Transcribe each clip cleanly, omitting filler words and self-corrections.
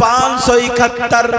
571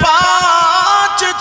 5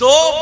2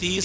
30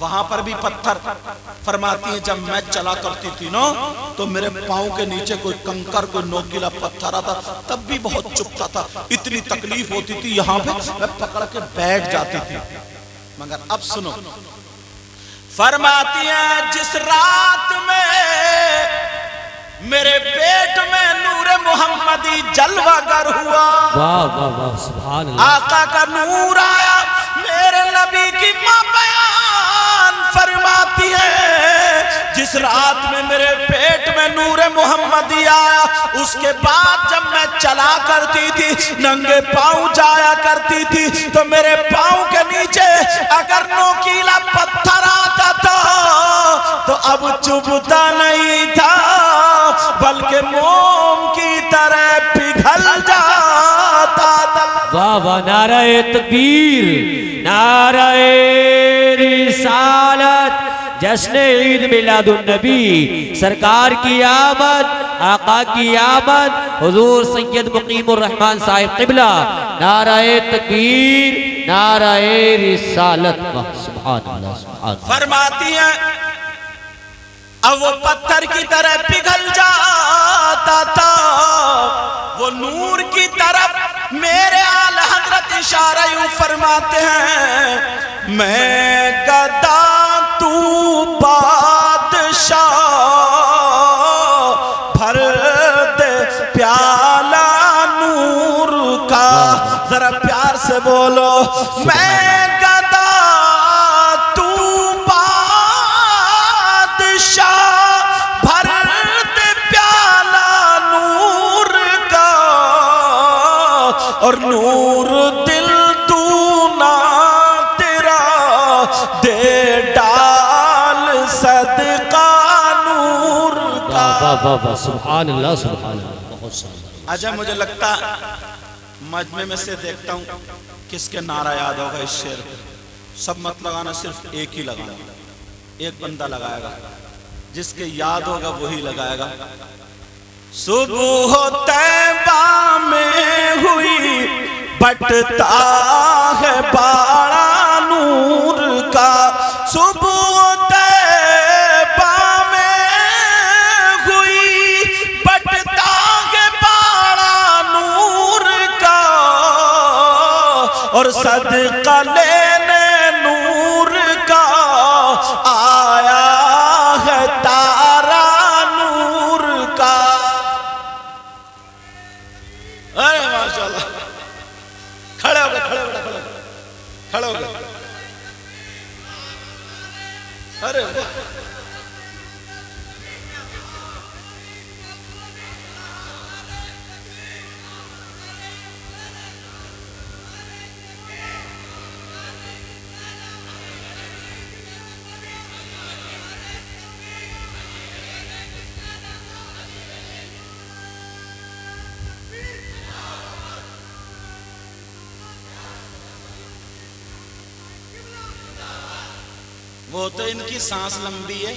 وہاں پر بھی پتھر. فرماتی ہیں جب میں چلا کرتی تھی نا تو میرے پاؤں کے نیچے کوئی کنکر کوئی نوکیلا پتھر آتا تب بھی بہت چپتا تھا, اتنی تکلیف ہوتی تھی, یہاں پہ میں پکڑ کے بیٹھ جاتی تھی. مگر اب سنو, فرماتی ہیں جس رات میں میرے پیٹ میں نور محمدی جلوہ گر ہوا, واہ واہ واہ سبحان اللہ, آقا کا نور آیا, میرے نبی کی ماں بیان فرماتی ہے جس رات میں میرے پیٹ میں نور محمدی آیا اس کے بعد جب میں چلا کرتی تھی ننگے پاؤں جایا کرتی تھی تو میرے پاؤں کے نیچے اگر نوکیلا پتھر آتا تھا تو اب چبھتا نہیں تھا بلکہ موم کی طرح پگھل جاتا تھا. واہ واہ, نعرہ تکبیر, نعرہ رسالت, جشن عید میلاد النبی, سرکار کی آمد, آقا کی آمد, حضور سید مقیم الرحمن صاحب قبلہ, نعرہ تکبیر, نعرہ رسالت. سبحان اللہ سبحان اللہ. فرماتی ہیں اب وہ پتھر کی طرح پگھل جاتا تھا, وہ نور کی طرف میرے آل حضرت اشارہ یوں فرماتے ہیں, میں گدا تو بادشاہ بھر دے پیالہ نور کا, ذرا پیار سے بولو, میں گدا تو بادشاہ بھر دے پیالہ نور کا, اور نور دل تو نہ تیرا دے ڈال صدقہ نور کا. واہ واہ واہ سبحان اللہ سبحان اللہ, بہت شاندار. اجا مجھے لگتا مجمع میں سے دیکھتا ہوں کس کے نعرہ یاد ہوگا اس شعر کو. سب مت لگانا, صرف ایک ہی لگانا, ایک بندہ لگائے گا, جس کے یاد ہوگا وہی لگائے گا. صبح طیبہ میں ہوئی بٹتا ہے باڑا نور کا, صبح طیبہ میں ہوئی بٹتا ہے باڑا نور کا, اور صدقہ لینے نور کا آیا ہے تارا نور کا. ارے ماشاءاللہ, کھڑے ہو گئے, کھڑے ہو گئے, کھڑے ہو گئے. ارے وہ تو ان کی سانس لمبی ہے,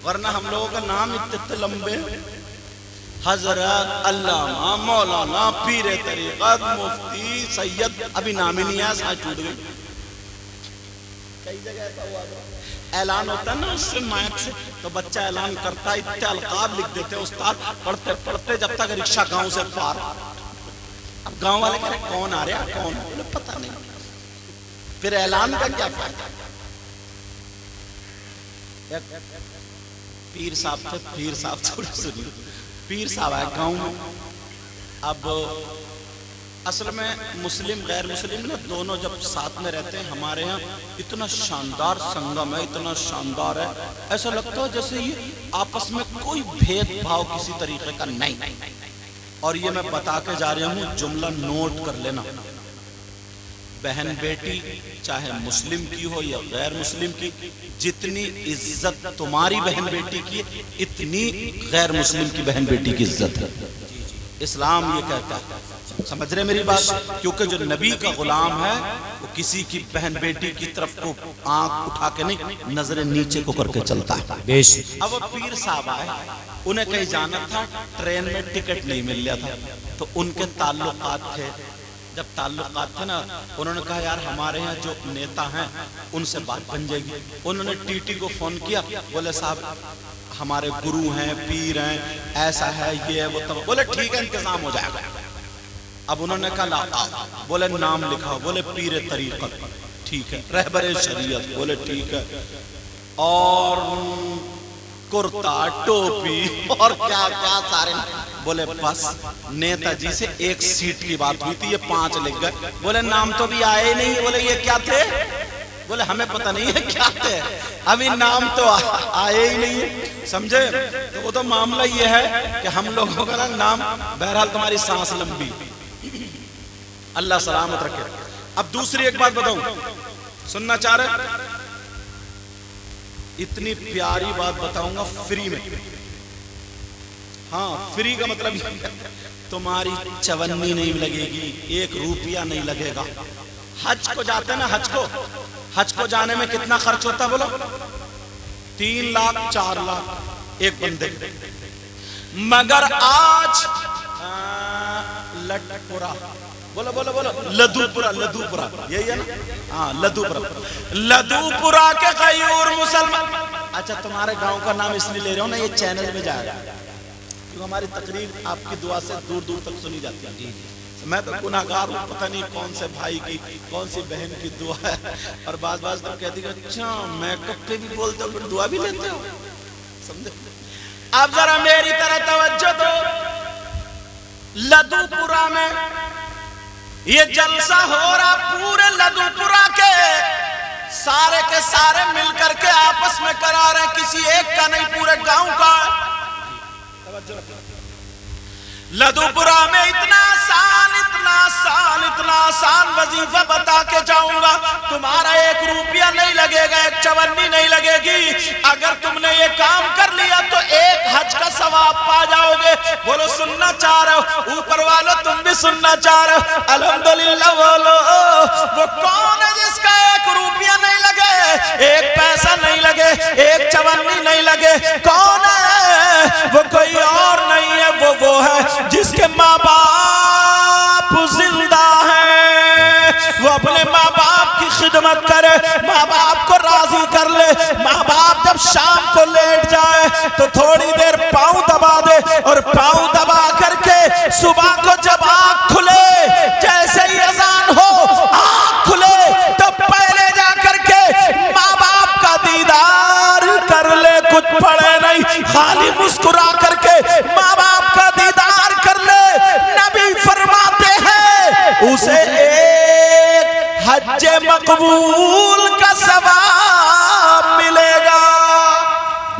ورنہ ہم لوگوں کا نام اتنے لمبے, حضرت علامہ مولانا پیر طریقت مفتی سید, ابھی نام ہی نہیں ہے, سانس ٹوٹ گئی. کئی جگہ ایسا ہوا تھا, اعلان ہوتا ہے نا اس سے مائک سے, تو بچہ اعلان کرتا ہے, اتنے القاب لکھ دیتے ہیں استاد, پڑھتے پڑھتے جب تک رکشہ گاؤں سے پار. اب گاؤں والے کہہ رہے کون آ رہے ہیں, کون, انہیں پتہ نہیں, پھر اعلان کا کیا فائدہ. پیر صاحب تھے, پیر صاحب تھوڑی سنی, پیر صاحب آئے گاؤں میں. اب اصل میں مسلم غیر مسلم نا دونوں جب ساتھ میں رہتے ہیں, ہمارے ہاں اتنا شاندار سنگم ہے, اتنا شاندار ہے, ایسا لگتا ہے جیسے یہ آپس میں کوئی بھید بھاؤ کسی طریقے کا نہیں. اور یہ میں بتا کے جا رہا ہوں, جملہ نوٹ کر لینا, بہن بیٹی چاہے مسلم کی ہو یا غیر مسلم کی, جتنی عزت تمہاری بہن بیٹی کی اتنی غیر مسلم کی بہن بیٹی کی عزت ہے. اسلام یہ کہتا ہے, سمجھ رہے میری بات, کیونکہ جو نبی کا غلام ہے وہ کسی کی بہن بیٹی کی طرف کو آنکھ اٹھا کے نہیں, نظر نیچے کو کر کے چلتا ہے. اب وہ پیر صاحب آئے, انہیں کہیں جانا تھا, ٹرین میں ٹکٹ نہیں مل رہا تھا, تو ان کے تعلقات تھے جب تعلقات تھے نا انہوں نے کہا یار ہمارے ہاں جو نیتا ہیں ان سے بات بن جائے گی. انہوں نے ٹی ٹی کو فون کیا, بولے صاحب ہمارے گرو ہیں, پیر ہیں, ایسا ہے, یہ ہے, وہ تب. بولے ٹھیک ہے انتظام ہو جائے گا. اب انہوں نے کہا لا, بولے نام لکھاؤ, بولے پیر طریقت, ٹھیک ہے. رہبر شریعت, بولے ٹھیک ہے. اور کرتا, ٹوپی اور کیا کیا سارے, بولے بس. نیتا جی سے ایک سیٹ کی بات ہوئی تھی, یہ 5 لکھ گئے. بولے نام تو بھی آئے نہیں. بولے یہ کیا تھے؟ بولے ہمیں پتہ نہیں ہے کیا تھے, ابھی نام تو آئے ہی نہیں, سمجھے. تو وہ تو معاملہ یہ ہے کہ ہم لوگوں کا نام, بہرحال تمہاری سانس لمبی, اللہ سلامت رکھے. اب دوسری ایک بات بتاؤں, سننا چاہ رہے؟ اتنی پیاری بات بتاؤں گا فری میں. ہاں فری کا مطلب تمہاری چونی نہیں لگے گی, 1 روپیہ نہیں لگے گا. حج کو جاتے ہیں نا, حج کو جانے میں کتنا خرچ ہوتا ہے بولو؟ 3 لاکھ 4 لاکھ ایک بندے. مگر آج لٹپورا, بولو بولو بولو, لدھوپورا, یہی ہے نا, ہاں لدھوپورا کے غیور مسلمان. اچھا تمہارے گاؤں کا نام اس لیے لے رہا ہوں نا, یہ چینل میں جائے گا کیونکہ ہماری تقریر آپ کی دعا سے دور دور تک سنی جاتی ہے. میں تو گناہگار ہوں, پتہ نہیں کون سے بھائی کی کون سی بہن کی دعا ہے. اور بعض تو کہتی کہ اچھا میک اپ پہ بھی بولتے ہو, دعا بھی لیتے ہو, سمجھے. اب ذرا میری طرح توجہ دو. لدھوپورا میں یہ جلسہ ہو رہا, پورے لدھوپورا کے سارے مل کر کے آپس میں کرا رہے, کسی ایک کا نہیں, پورے گاؤں کا. لدھوپورا میں اتنا آسان وظیفہ بتا کے جاؤں گا, تمہارا 1 روپیہ نہیں لگے گا, 1 چونی نہیں لگے گی. اگر تم نے یہ کام کر لیا تو 1 حج کا ثواب پا جاؤ گے. بولو سننا چاہ رہے ہو؟ اوپر والو تم بھی سننا چاہ رہے ہو؟ الحمدللہ بولو. وہ کون ہے جس کا 1 روپیہ نہیں لگے, 1 پیسہ نہیں لگے, 1 چونی نہیں لگے؟ کون ہے وہ؟ کوئی اور نہیں ہے, وہ ہے جس کے ماں باپ زندہ ہیں, وہ اپنے ماں باپ کی خدمت کرے, ماں باپ کو راضی کر لے. ماں باپ جب شام کو لیٹ جائے تو تھوڑی دیر پاؤں دبا دے, اور پاؤں دبا کر کے صبح کو جب آنکھ کھلے, جیسے ہی اذان ہو آنکھ کھلے تو پہلے جا کر کے ماں باپ کا دیدار کر لے. کچھ پڑھے نہیں, خالی مسکرا کر کے ماں باپ کا دیدار کر لے. نبی فرماتے ہیں اسے 1 حج مقبول کا ثواب ملے گا.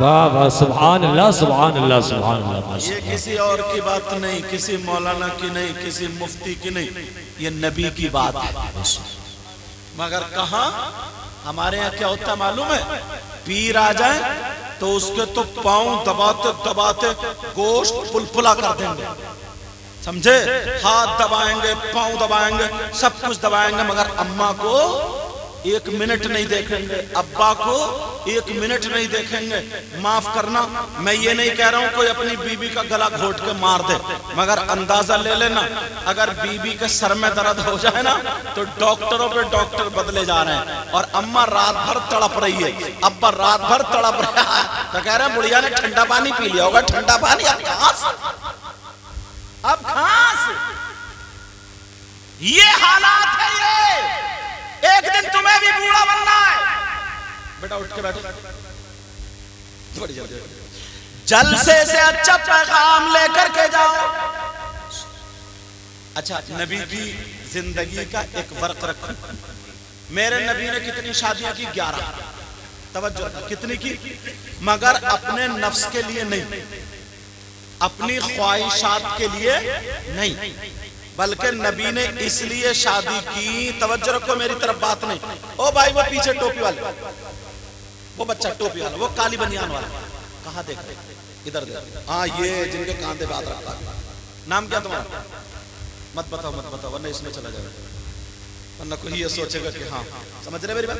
واہ واہ, سبحان اللہ سبحان اللہ سبحان اللہ. یہ کسی اور کی بات نہیں, کسی مولانا کی نہیں, کسی مفتی کی نہیں, یہ نبی کی بات ہے. مگر کہاں ہمارے یہاں کیا ہوتا معلوم ہے؟ پیر آ جائیں تو اس کے تو پاؤں دباتے دباتے گوشت پلپلا کر دیں گے, سمجھے. ہاتھ دبائیں گے, پاؤں دبائیں گے, سب کچھ دبائیں گے, مگر اماں کو 1 منٹ نہیں دیکھیں گے, ابا کو 1 منٹ نہیں دیکھیں گے. معاف کرنا, میں یہ نہیں کہہ رہا ہوں کوئی اپنی بیوی کا گلا گھونٹ کے مار دے, مگر اندازہ لے لینا اگر بیوی کے سر میں درد ہو جائے نا تو ڈاکٹروں پہ ڈاکٹر بدلے جا رہے ہیں. اور اماں رات بھر تڑپ رہی ہے, ابا رات بھر تڑپ رہا ہے, تو کہہ رہے ہیں بڑھیا نے ٹھنڈا پانی پی لیا ہوگا. ٹھنڈا پانی اب کہاں سے یہ حالات ہے. یہ ایک دن تمہیں بھی بوڑھا بننا ہے. بیٹا اٹھ کے بیٹھو, جلسے سے اچھا پیغام لے کر کے جاؤ. اچھا نبی کی زندگی کا ایک ورق رکھو. میرے نبی نے کتنی شادیاں کی؟ 11. توجہ کتنی کی؟ مگر اپنے نفس کے لیے نہیں, اپنی خواہشات کے لیے نہیں, بلکہ نبی نے اس لیے شادی کی. توجہ رکھو میری طرف بات نہیں. او بھائی وہ پیچھے ٹوپی والے, وہ بچہ ٹوپی والا, وہ کالی بنیان والا, کہاں دیکھ رہے؟ ادھر دیکھ. ہاں یہ جن کے کاندھے بات رکھتا. نام کیا تمہارا؟ مت بتاؤ ورنہ اس میں چلا جائے گا, ورنہ کوئی یہ سوچے گا کہ ہاں. سمجھ رہے میری بات؟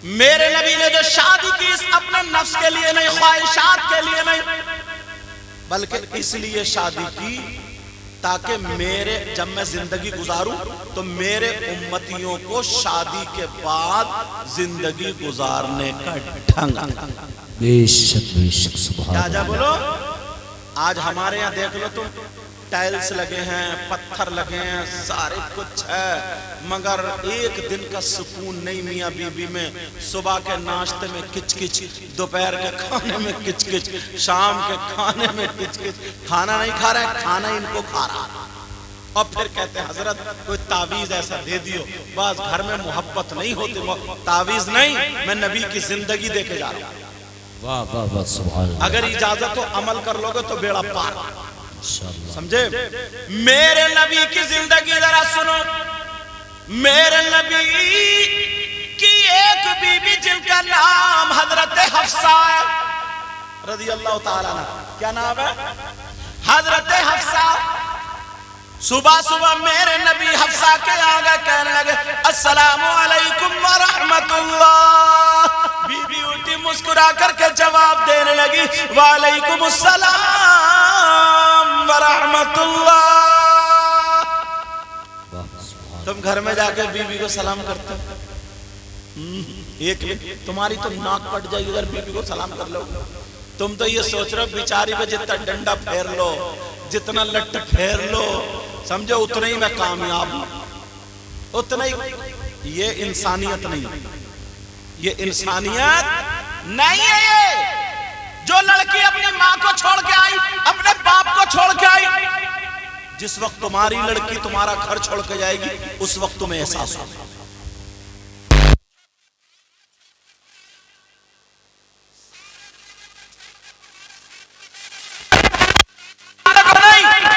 میرے نبی نے جو شادی کی اپنے نفس کے لیے نہیں, خواہشات کے لیے نہیں, بلکہ اس لیے شادی کی تاکہ میرے جب میں زندگی گزاروں تو میرے امتیوں کو شادی کے بعد زندگی گزارنے کا ڈھنگ بے شک سبحان کیا بولو. آج ہمارے یہاں دیکھ لو تم ٹائلز لگے ہیں, پتھر لگے ہیں, سارے کچھ ہے, مگر ایک دن کا سکون نہیں میاں بی بی میں. صبح کے ناشتے میں کچ کچ, دوپہر کے کھانے میں کچ کچ, شام کے کھانے میں کچ کچ. کھانا نہیں کھا رہے, کھانا ان کو کھا رہا. اور پھر کہتے ہیں حضرت کوئی تعویذ ایسا دے دیو. بعض گھر میں محبت نہیں ہوتی. تعویذ نہیں, میں نبی کی زندگی دے کے جا رہا ہوں. واہ واہ واہ سبحان اللہ. اگر اجازت ہو عمل کر لو گے تو بیڑا پار. سمجھے؟ میرے نبی کی زندگی ذرا سنو. میرے نبی کی ایک بی بی جن کا نام حضرت حفصہ ہے رضی اللہ تعالیٰ عنہ. کیا نام ہے؟ حضرت حفصہ. صبح صبح میرے نبی حفصہ کے آگے کہنے لگے السلام علیکم ورحمت اللہ. بی بی اٹھی مسکرا کر کے جواب دینے لگی وعلیکم السلام ورحمت اللہ. تم گھر میں جا کے بی بی کو سلام کرتے ہو؟ ایک تمہاری تو ناک پٹ جائے گی اگر بی بی کو سلام کر لو. تم تو یہ سوچ رہے ہو بیچاری پہ جتنا ڈنڈا پھیر لو, جتنا لٹ پھیر لو, سمجھو اتنا ہی میں کامیاب ہوں, اتنا ہی. یہ انسانیت نہیں, یہ انسانیت نہیں ہے. یہ جو لڑکی اپنی ماں کو چھوڑ کے آئی, اپنے باپ کو چھوڑ کے آئی, جس وقت تمہاری لڑکی تمہارا گھر چھوڑ کے جائے گی اس وقت تمہیں احساس ہوگا.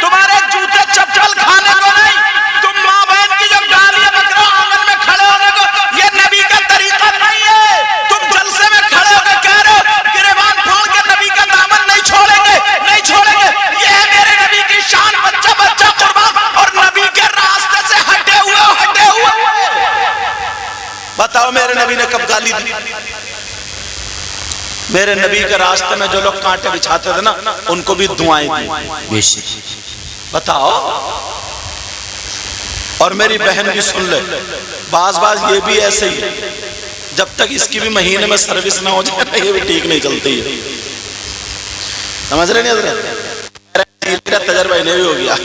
تمہارے جوتے چپل کھانے کو نہیں, تم ماں بہن کی جب گالیاں بکرا آنگن میں کھڑے ہونے کو, یہ نبی کا طریقہ نہیں ہے. تم جلسے میں کھڑے ہو کے کہہ رہے ہو گریبان پھوڑ کے نبی کا دامن نہیں چھوڑیں گے, نہیں چھوڑیں گے. یہ ہے میرے نبی کی شان, بچہ بچہ قربان, اور نبی کے راستے سے ہٹے ہوئے. بتاؤ میرے نبی نے کب گالی دی؟ میرے نبی کے راستے میں جو لوگ کانٹے بچھاتے تھے نا, ان کو بھی دعائیں دی. بتاؤ. اور میری بہن بھی سن لے, بعض یہ بھی ایسے ہی, جب تک اس کی بھی مہینے میں سروس نہ ہو جائے نا, یہ بھی ٹھیک نہیں چلتی ہے. سمجھ رہے نہیں حضرت؟ میرا تجربہ انہیں بھی ہو گیا,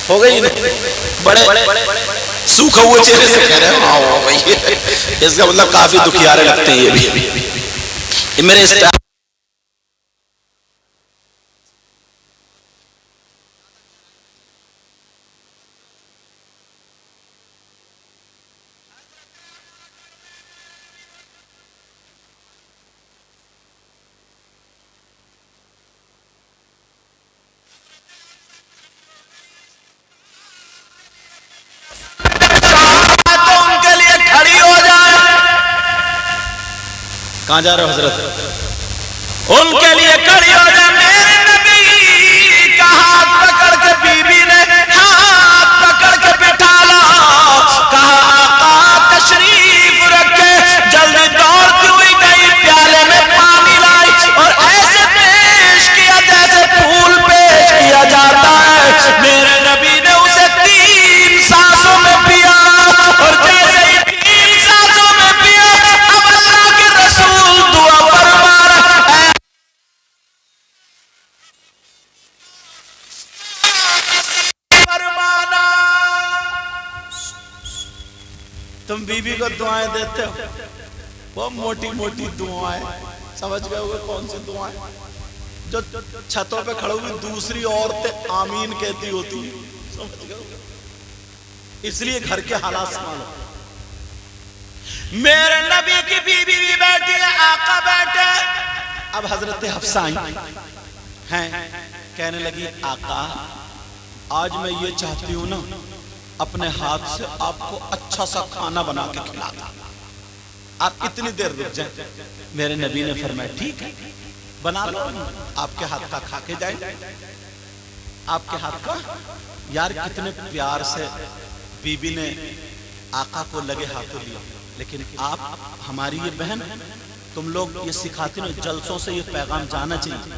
ہو گئی بڑے سوکھا ہوئے چہرے سے کہہ رہے ہیں ہاں ہو گئی. اس کا مطلب کافی دکھیارے لگتے ہیں یہ بھی. میرے اسٹائل کہاں جا رہے ہو حضرت؟ ان کے لیے کھڑی ہو جائے. میرے نبی کا ہاتھ پکڑ کے بی بی نے ہاتھ پکڑ کے بٹھالا, کہا آقا تشریف رکھے. جلدی دوڑتی ہوئی گئی, پیالے میں پانی لائی اور ایسے پیش کیا جیسے پھول پیش کیا جاتا ہے. میرے نبی نے اسے 3 سانسوں میں پیا, اور جیسے ہی 3 سانسوں میں پیا, اب اللہ کے رسول دعا فرما رہا ہے فرمانا. تم بی بی کو دعائیں دیتے ہو, وہ موٹی موٹی دعائیں, سمجھ گئے ہوئے کون سی دعائیں؟ جو چھتوں پہ کھڑے ہوئی دوسری عورتیں آمین کہتی ہوتی ہیں, سمجھ گئے ہوئے. اس لیے گھر کے حالات سنبھالو. میرے نبی کی بیوی بھی بیٹھی ہے, آقا بیٹھے. اب حضرت حفصہ آئی ہیں, کہنے لگی آقا آج میں یہ چاہتی ہوں نا, اپنے ہاتھ سے آپ کو اچھا سا کھانا بنا کے کھلا دوں, آپ اتنی دیر رک جائیں. میرے نبی نے فرمایا ٹھیک ہے بنا لو, آپ کے ہاتھ کا کھا کے جائیں. آپ کے ہاتھ کا. یار کتنے پیار سے بی بی نے آقا کو لگے ہاتھوں لیا. لیکن آپ ہماری یہ بہن, تم لوگ یہ سکھاتی نا, جلسوں سے یہ پیغام جانا چاہیے.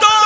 2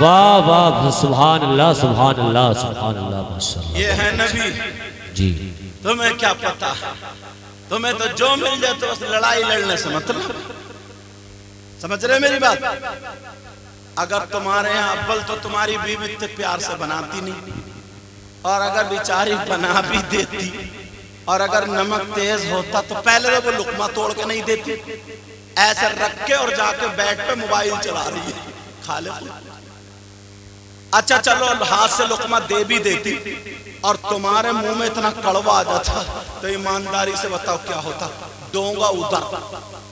واہ واہ سبحان اللہ سبحان اللہ سبحان اللہ ماشاءاللہ. یہ ہے نبی. جی تمہیں کیا پتا، تمہیں تو جو مل جائے تو اس لڑائی لڑنے سے مطلب. سمجھ رہے میری بات؟ اگر تمہارے یہاں اول تو تمہاری بیوی اتنے پیار سے بناتی نہیں، اور اگر بیچاری بنا بھی دیتی اور اگر نمک تیز ہوتا تو پہلے تو وہ لقمہ توڑ کے نہیں دیتی، ایسے رکھ کے اور جا کے بیٹھ پہ موبائل چلا رہی ہے، کھا لے. اچھا چلو ہاتھ سے لقمہ دے بھی دیتی اور تمہارے منہ میں اتنا کڑوا آ جاتا تو ایمانداری سے بتاؤ کیا ہوتا؟ ڈونگا ادھر،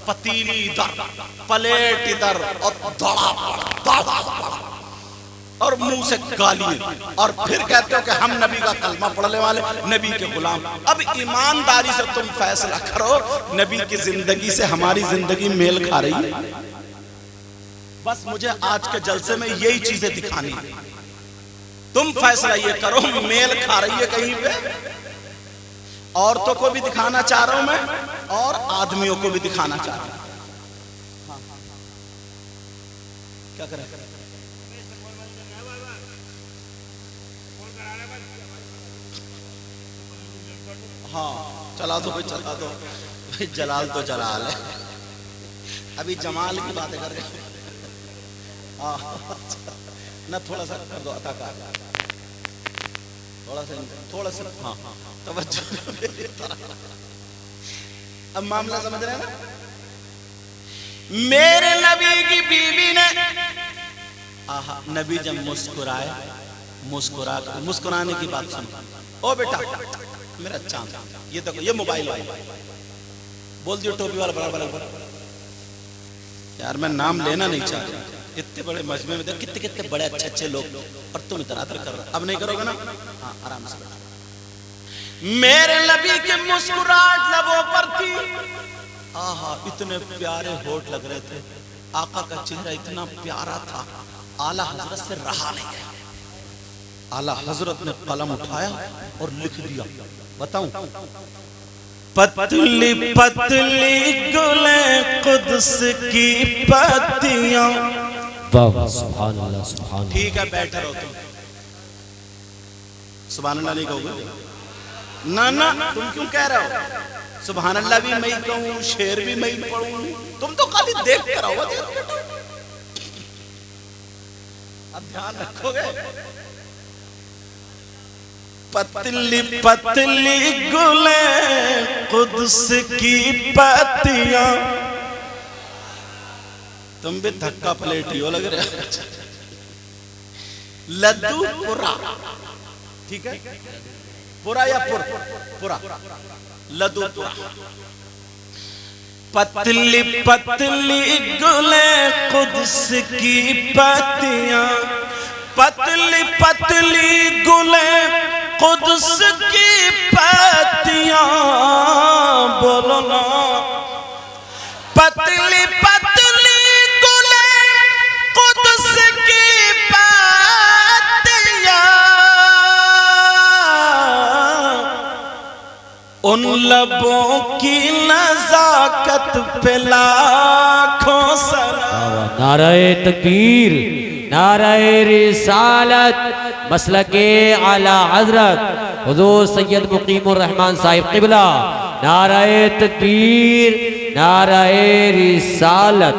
پتیلی ادھر، پلیٹ ادھر، اور دڑا پڑا اور منہ سے گالی، اور پھر کہتے ہو کہ ہم نبی کا کلمہ پڑھنے والے، نبی کے غلام. اب ایمانداری سے تم فیصلہ کرو، نبی کی زندگی سے ہماری زندگی میل کھا رہی ہے؟ بس مجھے آج کے جلسے میں یہی چیزیں دکھانی ہیں. تم فیصلہ یہ کرو میل کھا رہی ہے کہیں پہ. عورتوں کو بھی دکھانا چاہ رہا ہوں میں اور آدمیوں کو بھی دکھانا چاہ رہا ہوں. کیا کریں؟ ہاں چلا دو بھائی، چلا دو. جلال تو جلال ہے، ابھی جمال کی باتیں کر رہے ہیں. ہاں نہ تھوڑا سا کر دو عطا کار، تھوڑا سا ہاں توجہ. اب معاملہ سمجھ رہے ہیں نا؟ میرے نبی کی بیوی نے نبی جب مسکرائے، مسکرانے کی بات سنو. او بیٹا میرا چاند، یہ دیکھو یہ موبائل والا بول دیو ٹوپی والا بڑا بڑا. یار میں نام لینا نہیں چاہ رہا، اتنے بڑے مجمع میں دیکھ کتنے کتنے بڑے اچھے اچھے لوگ، اور تم اتنا ادھر کر رہا. اب نہیں کرو گے نا؟ ہاں آرام سے. میرے نبی کی مسکراہٹ لبوں پر تھی، آہا اتنے پیارے ہونٹ لگ رہے تھے، آقا کا چہرہ اتنا پیارا تھا، اعلیٰ حضرت سے رہا نہیں گیا. اعلیٰ حضرت نے قلم اٹھایا اور لکھ دیا. بتاؤں؟ پتلی پتلی گلیں قدس کی پتیاں. واہ سبحان اللہ سبحان اللہ. ٹھیک ہے بیٹھے رہو تم. سبحان اللہ نہیں کہو گے؟ نہ تم کیوں کہہ رہے ہو؟ سبحان اللہ بھی میں ہی کہوں، شعر بھی میں ہی پڑھوں، تم تو خالی دیکھ کر آؤ. اب دھیان رکھو گے. پتلی پتلی گلیں قدس کی پتیاں. تم بھی دھکا پلیٹی ہو لگ رہے. لدو پورا، ٹھیک ہے پورا یا پورا لدو پورا. پتلی پتلی گلیں قدس کی پتیاں، پتلی پتلی گلیں قدس کی پتیاں. بولو نا. پتلی پتلی گلیں قدس کی پتیاں، ان لبوں کی نزاکت پہ لاکھوں سلام. نعرہ تکبیر، نعرہ رسالت، مسلک اعلی حضرت حضور سید مقیم الرحمن صاحب قبلہ. نعرہ تکبیر، نعرہ رسالت.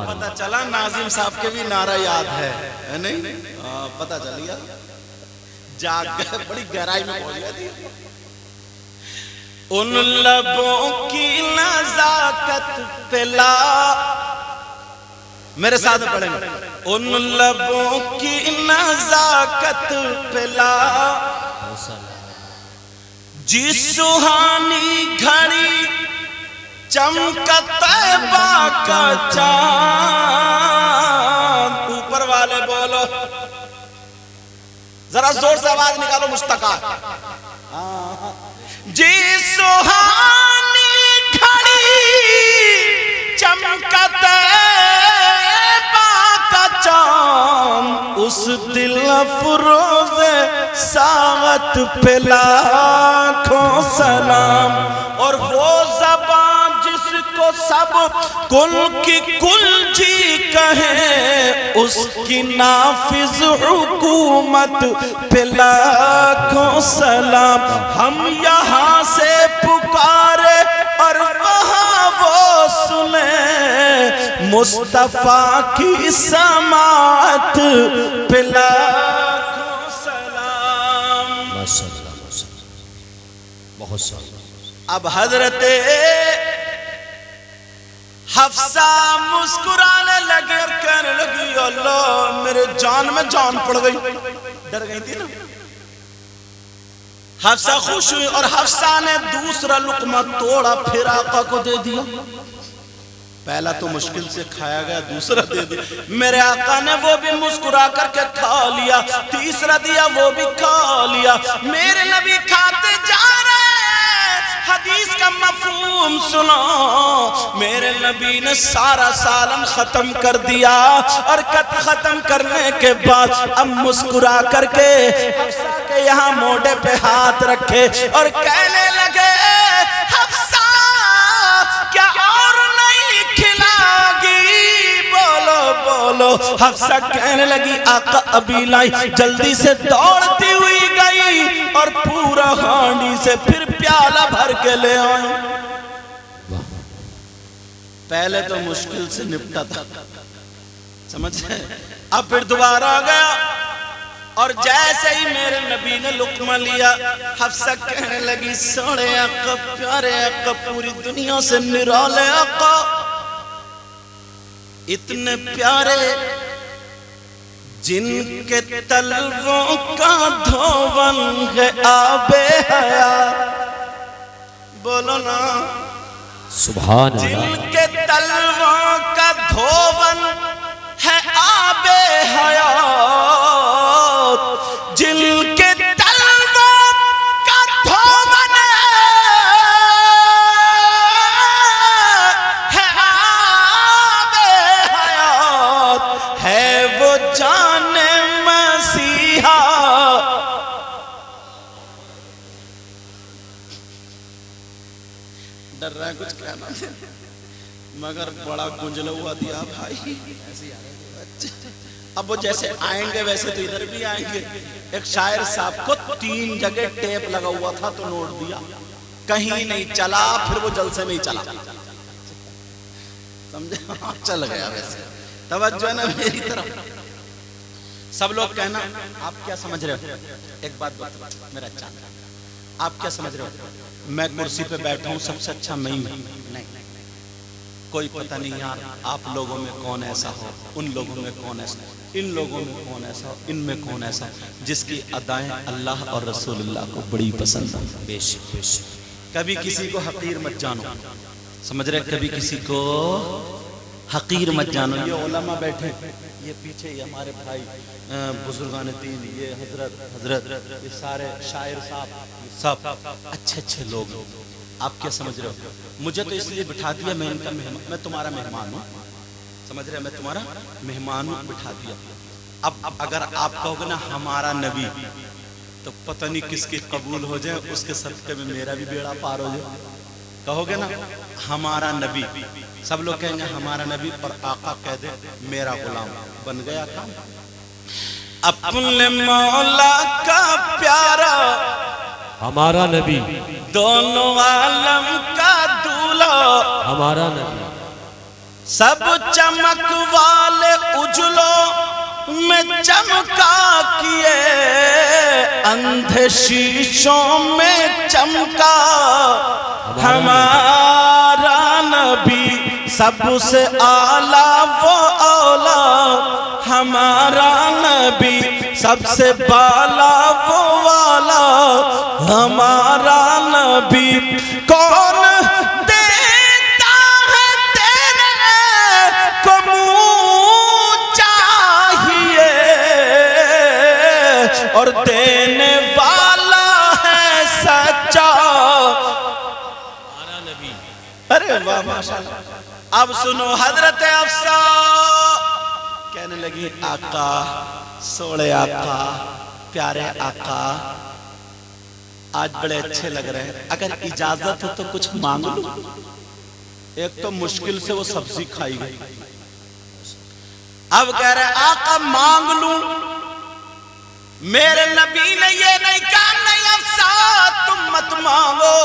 پتہ چلا ناظم صاحب کے بھی نعرہ یاد ہے نہیں؟ پتہ چل گیا، جاگ گئے، بڑی گہرائی میں پہنچ گیا تھی. ان لبوں کی نزاکت پہ میرے ساتھ پڑھیں گے. ان لبوں کی نزاکت پہ جی سہانی گھڑی چمکا طیبہ کا چاند. اوپر والے بولو، ذرا زور سے آواز نکالو مشتقہ. جی سہانی گھڑی چمکا طیبہ کا چاند، اس دل افروز ساعت پہ لاکھوں سلام. اور وہ زبان جس کو سب کل کی کل جی کہیں، اس کی نافذ حکومت پہ لاکھوں سلام. ہم یہاں سے پکارے اور وہاں وہ سنے مصطفیٰ کی سماعت پہ لاکھوں سلام. بہت سال. اب حضرت حفصہ مسکرانے لگے اور کہنے لگی اللہ میرے جان میں جان پڑ گئی. ڈر گئی تھی نا. حفصہ خوش ہوئی اور حفصہ نے دوسرا لقمہ توڑا پھر آقا کو دے دیا. پہلا تو مشکل سے کھایا گیا, دوسرا دے دیا. میرے آقا نے وہ بھی مسکرا کر کے کھا لیا. تیسرا دیا وہ بھی کھا لیا. میرے نبی کھاتے جا رہے. حدیث کا مفہوم سنو. میرے نبی نے سارا سالن ختم کر دیا اور ختم کرنے کے بعد اب مسکرا کر کے حفصہ کے یہاں موڈے پہ ہاتھ رکھے اور کہنے لگے حفصہ کیا اور نہیں کھلاگی؟ بولو بولو. حفصہ کہنے لگی آقا ابھی لائی. جلدی سے دوڑتی ہوئی گئی اور پورا ہانڈی سے پھر پیالہ بھر کے لے آئی. پہلے تو مشکل سے نپٹا تھا, سمجھ گئے. اب پھر دوبارہ آ گیا اور جیسے ہی میرے نبی نے لقمہ لیا حفصہ کہنے لگی سوڑے آقا, پیارے آقا, پوری دنیا سے نرالے آقا, اتنے پیارے جن کے تلووں کا دھون ہے آب حیات. بولو نا سبحان اللہ. جن کے تلووں کا دھون ہے آب حیات, جن کے تلووں کا دھون ہے آب حیات, ہے وہ جان مسیحا. ڈر رہا ہے کچھ کہنا مگر بڑا گنجلا ہوا دیا بھائی. اب وہ جیسے آئیں گے ویسے تو ادھر بھی آئیں گے. ایک شاعر صاحب کو 3 جگہ ٹیپ لگا ہوا تھا تو نوٹ دیا, کہیں نہیں چلا, پھر وہ جلسے میں ہی چلا. سمجھے, چل گیا. ویسے توجہ نا میری طرف. سب لوگ کہنا آپ کیا سمجھ رہے ہو. ایک بات میرا چاہتا, آپ کیا سمجھ رہے ہو میں کرسی پہ بیٹھا ہوں سب سے اچھا میں ہی ہوں؟ نہیں, کوئی پتہ نہیں یار آپ لوگوں میں کون ایسا ہو, ان لوگوں میں کون ایسا, ان لوگوں میں کون ایسا, ان میں کون ایسا جس کی ادائیں اللہ اور رسول اللہ کو بڑی پسند ہیں. بے شک بے شک. کبھی کسی کو حقیر مت جانو, سمجھ رہے, کبھی کسی کو حقیر مت جانو. یہ علماء بیٹھے, یہ پیچھے یہ ہمارے بھائی بزرگان دین, یہ حضرت یہ سارے شاعر صاحب, سب اچھے اچھے لوگ. آپ کیا سمجھ رہے ہو, مجھے تو اس لیے بٹھا دیا میں ان کا مہمان, میں تمہارا مہمان ہوں, سمجھ رہے, میں تمہارا مہمان ہوں, بٹھا دیا. اب اگر آپ کہو گے نا ہمارا نبی, تو پتہ نہیں کس کی قبول ہو جائے, اس کے صدقے میں میرا بھی بیڑا پار ہو جائے. کہو گے نا ہمارا نبی, سب لوگ کہیں گے ہمارا نبی, اور آقا کہہ دے میرا غلام, بن گیا کام. اپنے مولا کا پیارا ہمارا نبی, دونوں عالم کا دولہ ہمارا نبی, سب چمک والے اجلوں میں چمکا کیے, اندھے شیشوں میں چمکا. ہمارا نبی سب سے اعلیٰ وہ اولا, ہمارا نبی سب سے بالا وہ والا, ہمارا نبی کون دیتا ہے تیرے کو منہ چاہیے, اور دینے والا ہے سچا. ہمارا نبی. ارے واہ ماشاءاللہ. اب سنو, حضرت حفصہ کہنے لگی آقا, سوڑے آقا, پیارے آقا, آج بڑے اچھے لگ رہے ہیں, اگر اجازت ہو تو کچھ مانگ لوں. ایک تو مشکل سے وہ سبزی کھائی گئی, اب کہہ رہے آقا مانگ لوں، میرے نبی نے یہ نہیں کہا نہیں افسا تم مت مانگو،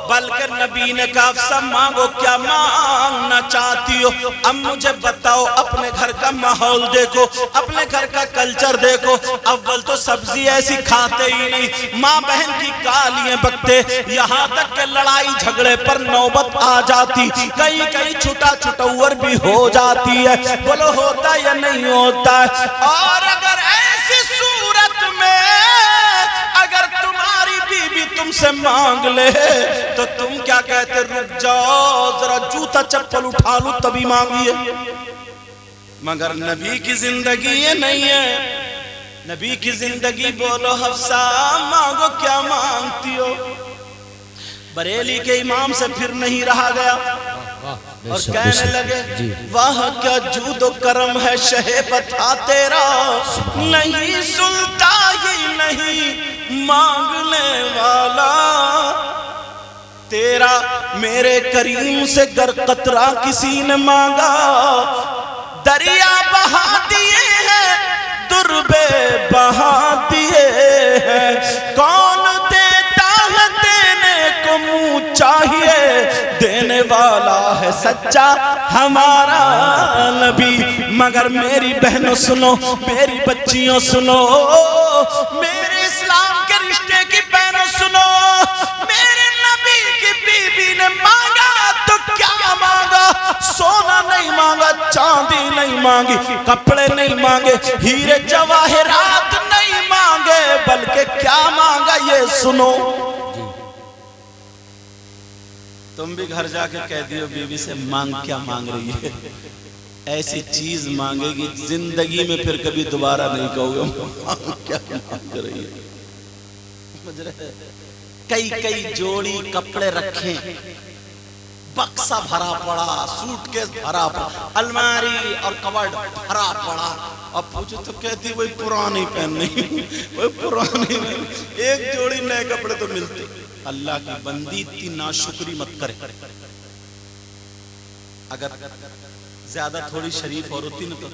بلکہ نبی نے کہا افسا مانگو، کیا مانگنا چاہتی ہو؟ اب مجھے بتاؤ، اپنے گھر کا ماحول دیکھو، اپنے گھر کا کلچر دیکھو، اول تو سبزی ایسی کھاتے ہی نہیں، ماں بہن کی گالیاں بکتے، یہاں تک کہ لڑائی جھگڑے پر نوبت آ جاتی، کہیں کہیں چھٹا چھٹور بھی ہو جاتی ہے، بولو ہوتا یا نہیں ہوتا ہے؟ اور اگر ایسی صورت میں اگر تمہاری بیوی تم سے مانگ لے تو تم کیا کہتے؟ رک جاؤ ذرا جوتا چپل اٹھا لوں تبھی مانگیے۔ مگر نبی کی زندگی یہ نہیں ہے، نبی کی زندگی بولو حفصہ مانگو کیا مانگتی ہو؟ بریلی کے امام سے پھر نہیں رہا گیا اور کہنے لگے واہ کیا جود و کرم ہے شہ بتا تیرا، نہیں سنتا ہی نہیں مانگنے والا تیرا، میرے کریم سے گر قطرہ کسی نے مانگا دریا بہا دیے ہیں دربے بہا دیے ہیں، کون دیتا ہے دینے کو منہ چاہیے، دینے والا ہے سچا ہمارا نبی۔ مگر میری بہنوں سنو، میری بچیوں سنو، میرے اسلام کے رشتے کی بہنوں سنو، میرے نبی کی بیوی نے مانگا تو کیا مانگا؟ سونا نہیں مانگا، چاندی نہیں مانگی، کپڑے نہیں مانگے، ہیرے جواہرات نہیں مانگے، بلکہ کیا مانگا یہ سنو۔ تم بھی گھر جا کے کہہ دیو بیوی سے مانگ کیا مانگ رہی ہے، ایسی چیز مانگے گی زندگی میں پھر کبھی دوبارہ نہیں کہو گے مانگ کیا مانگ رہی ہے۔ کئی جوڑی کپڑے رکھیں، بکسا بھرا پڑا، سوٹ کیس بھرا پڑا، الماری اور کبرڈ بھرا پڑا، اب پوچھو تو کہتی وہی پرانی پہننی، وہی پرانی، ایک جوڑی نئے کپڑے تو ملتے۔ اللہ کی بندی اتنی ناشکری مت کرے، اگر زیادہ تھوڑی شریف اور ہوتی نا تو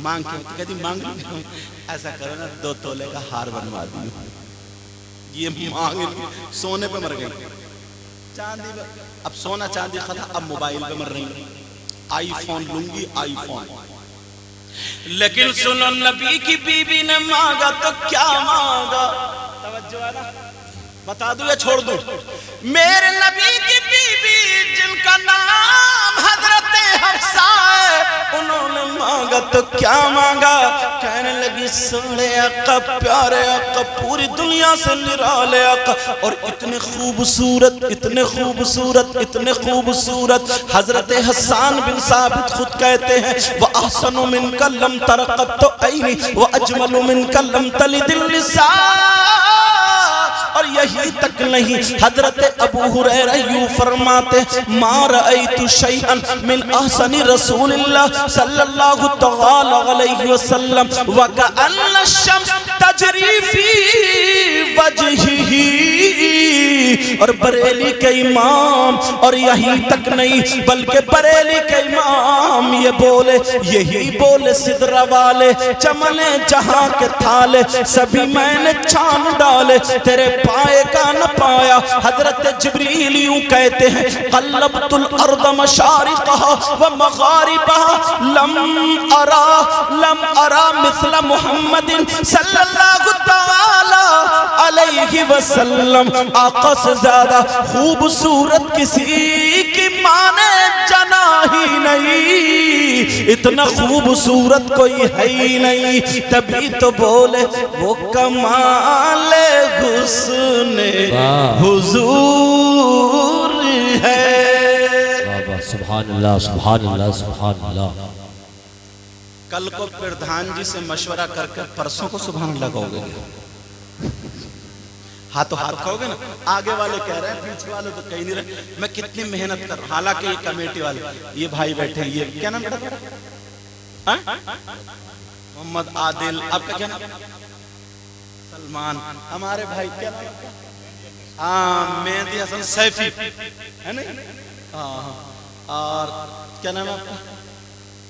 مانگ کے ہوتی، کہتی مانگ لی، ایسا کرو نا 2 تولے کا ہار بنوا دیو، یہ مانگ سونے پہ مر گئی، چاندی پہ، اب سونا چاندی ختم، اب موبائل پہ مر رہی، آئی فون لوں گی، آئی فون۔ لیکن سنو نبی کی بیوی نے مانگا تو کیا مانگا؟ توجہ ہے نا؟ بتا دوں یا چھوڑ دوں؟ میرے نبی کی بیوی جن کا نام حضرت حفصہ ہے، انہوں نے مانگا تو کیا مانگا؟ کہنے لگی سوڑے آقا، پیارے آقا، پوری دنیا سے نرالے آقا، اور اتنے خوبصورت، اتنے خوبصورت، اتنے خوبصورت، حضرت حسان بن ثابت خود کہتے ہیں وَأَحْسَنُ مِنْكَ لَمْ تَرَ قَطُّ عَيْنِي وَأَجْمَلُ مِنْكَ لَمْ تَلِدِ النِّسَاءُ۔ اور یہی تک نہیں، حضرت ابو ہریرہ یوں فرماتے ما رأیت شیئا من احسن رسول اللہ صلی اللہ تعالی علیہ وسلم وکأن الشمس تجری فی وجہہ۔ اور بریلی کے امام، اور یہی تک نہیں بلکہ بریلی کے امام یہ بولے، یہی بولے سدرہ والے چمن جہاں کے تھالے سبھی میں نے چھان ڈالے، تیرے پائے کا نہ پایا۔ حضرت جبریل یوں کہتے ہیں قلبت الارض مشارقها ومغاربها لم ارا مثل محمد صلی اللہ تعالی علیہ وسلم۔ آقا سے زیادہ خوبصورت کسی کی مانے جنا ہی نہیں، اتنا خوبصورت کوئی ہے ہی نہیں، تبھی تو بولے وہ کمال حسن حضور ہے۔ سبحان اللہ، سبحان اللہ، سبحان اللہ۔ کل کو پردھان جی سے مشورہ کر کر پرسوں کو سبحان اللہ کہو گے، ہاتھوں ہاتھ کہو گے نا، آگے والے کہہ رہے ہیں پیچھے والے تو کہیں نہیں رہے میں کتنی محنت کر رہا ہوں، حالانکہ یہ کمیٹی والے یہ بھائی بیٹھے ہیں، یہ کیا نام بیٹا؟ محمد عادل، آپ کا کیا نام؟ سلمان، ہمارے بھائی کیا نام؟ مہندی حسن سیفی ہے نہیں، اور کیا نام ہے آپ کا؟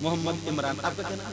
محمد عمران، آپ کا کیا نام؟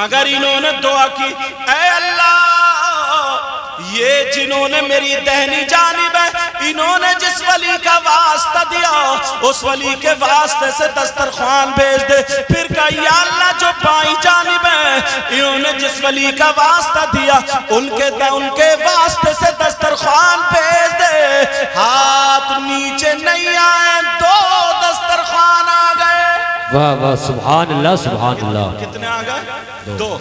مگر انہوں نے دعا کی اے اللہ یہ جنہوں نے میری دہنی جانب ہے انہوں نے جس ولی کا واسطہ دیا اس ولی کے واسطے سے دسترخوان بھیج دے. پھر کہا یا اللہ جو بائیں جانب ہے انہوں نے جس ولی کا واسطہ دیا ان کے واسطے سے دسترخوان بھیج دے. ہاتھ نیچے نہیں آئے 2 دسترخوان آ گئے. واہ واہ سبحان اللہ سبحان اللہ. کتنے آ گئے 2.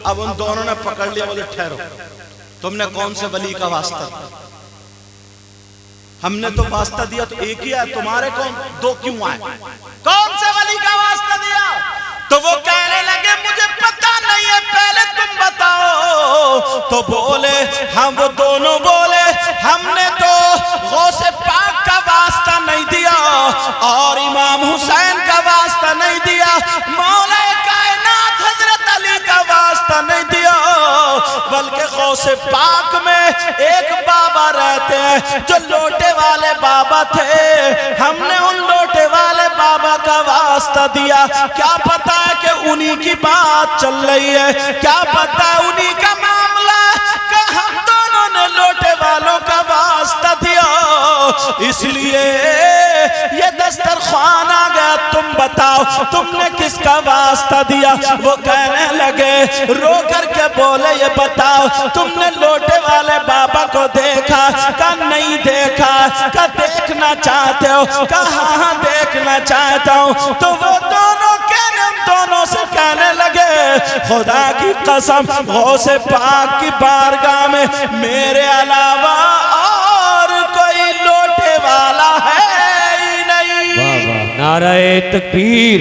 اب ان دونوں نے پکڑ لیا بولے ٹھہرو تم نے کون سے ولی کا واسطہ دیا؟ ہم نے تو واسطہ دیا تو ایک ہی ہے تمہارے کون 2 کیوں آئے؟ کون سے ولی کا واسطہ دیا؟ تو وہ کہنے لگے مجھے پتہ نہیں ہے پہلے تم بتاؤ. تو بولے ہم وہ دونوں بولے ہم نے تو غوث پاک کا واسطہ نہیں دیا اور امام حسین کا واسطہ نہیں دیا مولا کائنات حضرت علی کا واسطہ نہیں دیا بلکہ غوث پاک میں ایک بابا رہتے ہیں جو لوٹے والے بابا تھے ہم نے ان لوٹے والے بابا کا واسطہ دیا. کیا پتا ہے کہ انہی کی بات چل رہی ہے کیا پتا ہے انہی کا معاملہ کہ ہم دونوں نے لوٹے والوں کا واسطہ دیا اس لیے یہ دسترخوان آ گیا. تم بتاؤ تم نے کس کا واسطہ دیا؟ وہ کہنے لگے رو کر کے بولے یہ بتاؤ تم نے لوٹے والے بابا کو دیکھا؟ کہا نہیں دیکھا. کہا دیکھنا چاہتے ہو؟ کہا ہاں دیکھنا چاہتا ہوں. تو وہ دونوں دونوں سے کہنے لگے خدا کی قسم غوث پاک کی بارگاہ میں میرے علاوہ اور کوئی لوٹے والا ہے ہی نہیں. نعرہ تکبیر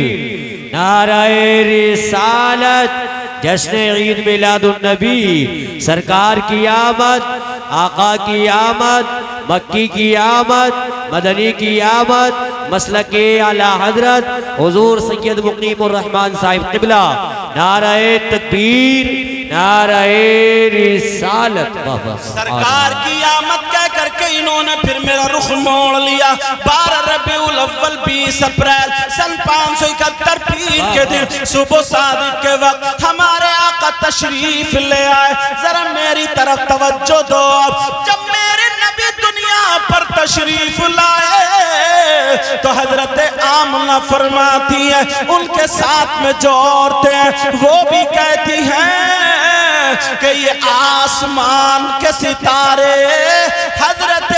نعرہ رسالت جشن عید میلاد النبی سرکار کی آمد آقا کی آمد مکی کی آمد مدنی کی آمد مسلک اعلیٰ حضرت حضور سید مقیم الرحمن صاحب قبلہ. نعرہ تکبیر نعرہ رسالت. سرکار کی آمد کہہ کر کے انہوں نے پھر میرا رخ موڑ لیا. 12 ربیع الاول 20 اپریل سن 571 پیر کے دن صبح صادق کے وقت ہمارے آقا تشریف لے آئے. ذرا میری طرف توجہ دو. جب میرے نبی دنیا پر تشریف لائے تو حضرت آمنہ فرماتی ہیں ان کے ساتھ میں جو عورتیں ہیں وہ بھی کہتی ہیں کہ یہ آسمان کے ستارے حضرت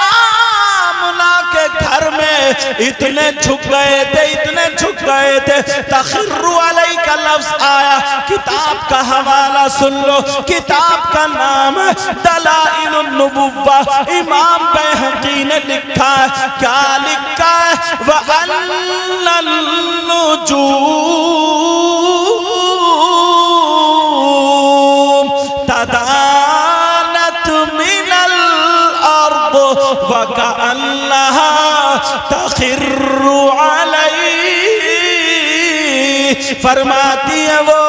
آمنہ کے گھر میں اتنے جھک گئے تھے تخر علیہ کا لفظ آیا. کتاب کا حوالہ سن لو. کتاب کا نام دلائل النبوہ امام بیہقی نے لکھا ہے. کیا لکھا ہے؟ وَأَنَّ النُّجُومَ تَدَانَتْ مِنَ الْأَرْضِ وَكَأَنَّهَا تَخِرُّ عَلَيْهِ. فرماتی ہیں وہ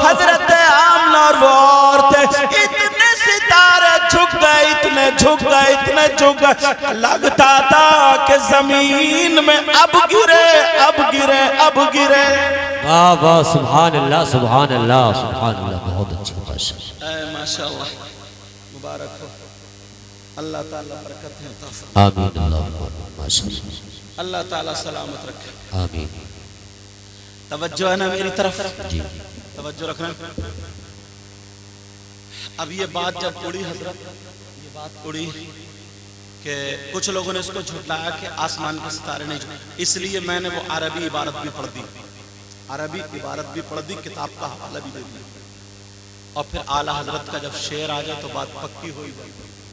حضرت آمنہ اور وہ عورتیں اتنے ستارے جھک گئے لگتا تھا کہ زمین میں اب گرے. واہ واہ سبحان اللہ سبحان اللہ سبحان اللہ. بہت اچھی بات. ماشاءاللہ مبارک ہو. اللہ تعالیٰ برکت عطا فرمائے. آمین اللہ ماشاءاللہ. اللہ تعالیٰ سلامت رکھے. آمین. توجہ ہے نا میری طرف؟ جی توجہ رکھنا. اب یہ بات جب اڑی حضرت یہ بات اڑی کہ کچھ لوگوں نے اس کو جھٹلایا کہ آسمان کے ستارے نہیں جھکے. اس لیے میں نے وہ عربی عبارت بھی پڑھ دی کتاب کا حوالہ بھی دے دیا. اور پھر اعلیٰ حضرت کا جب شعر آ جائے تو بات پکی ہوئی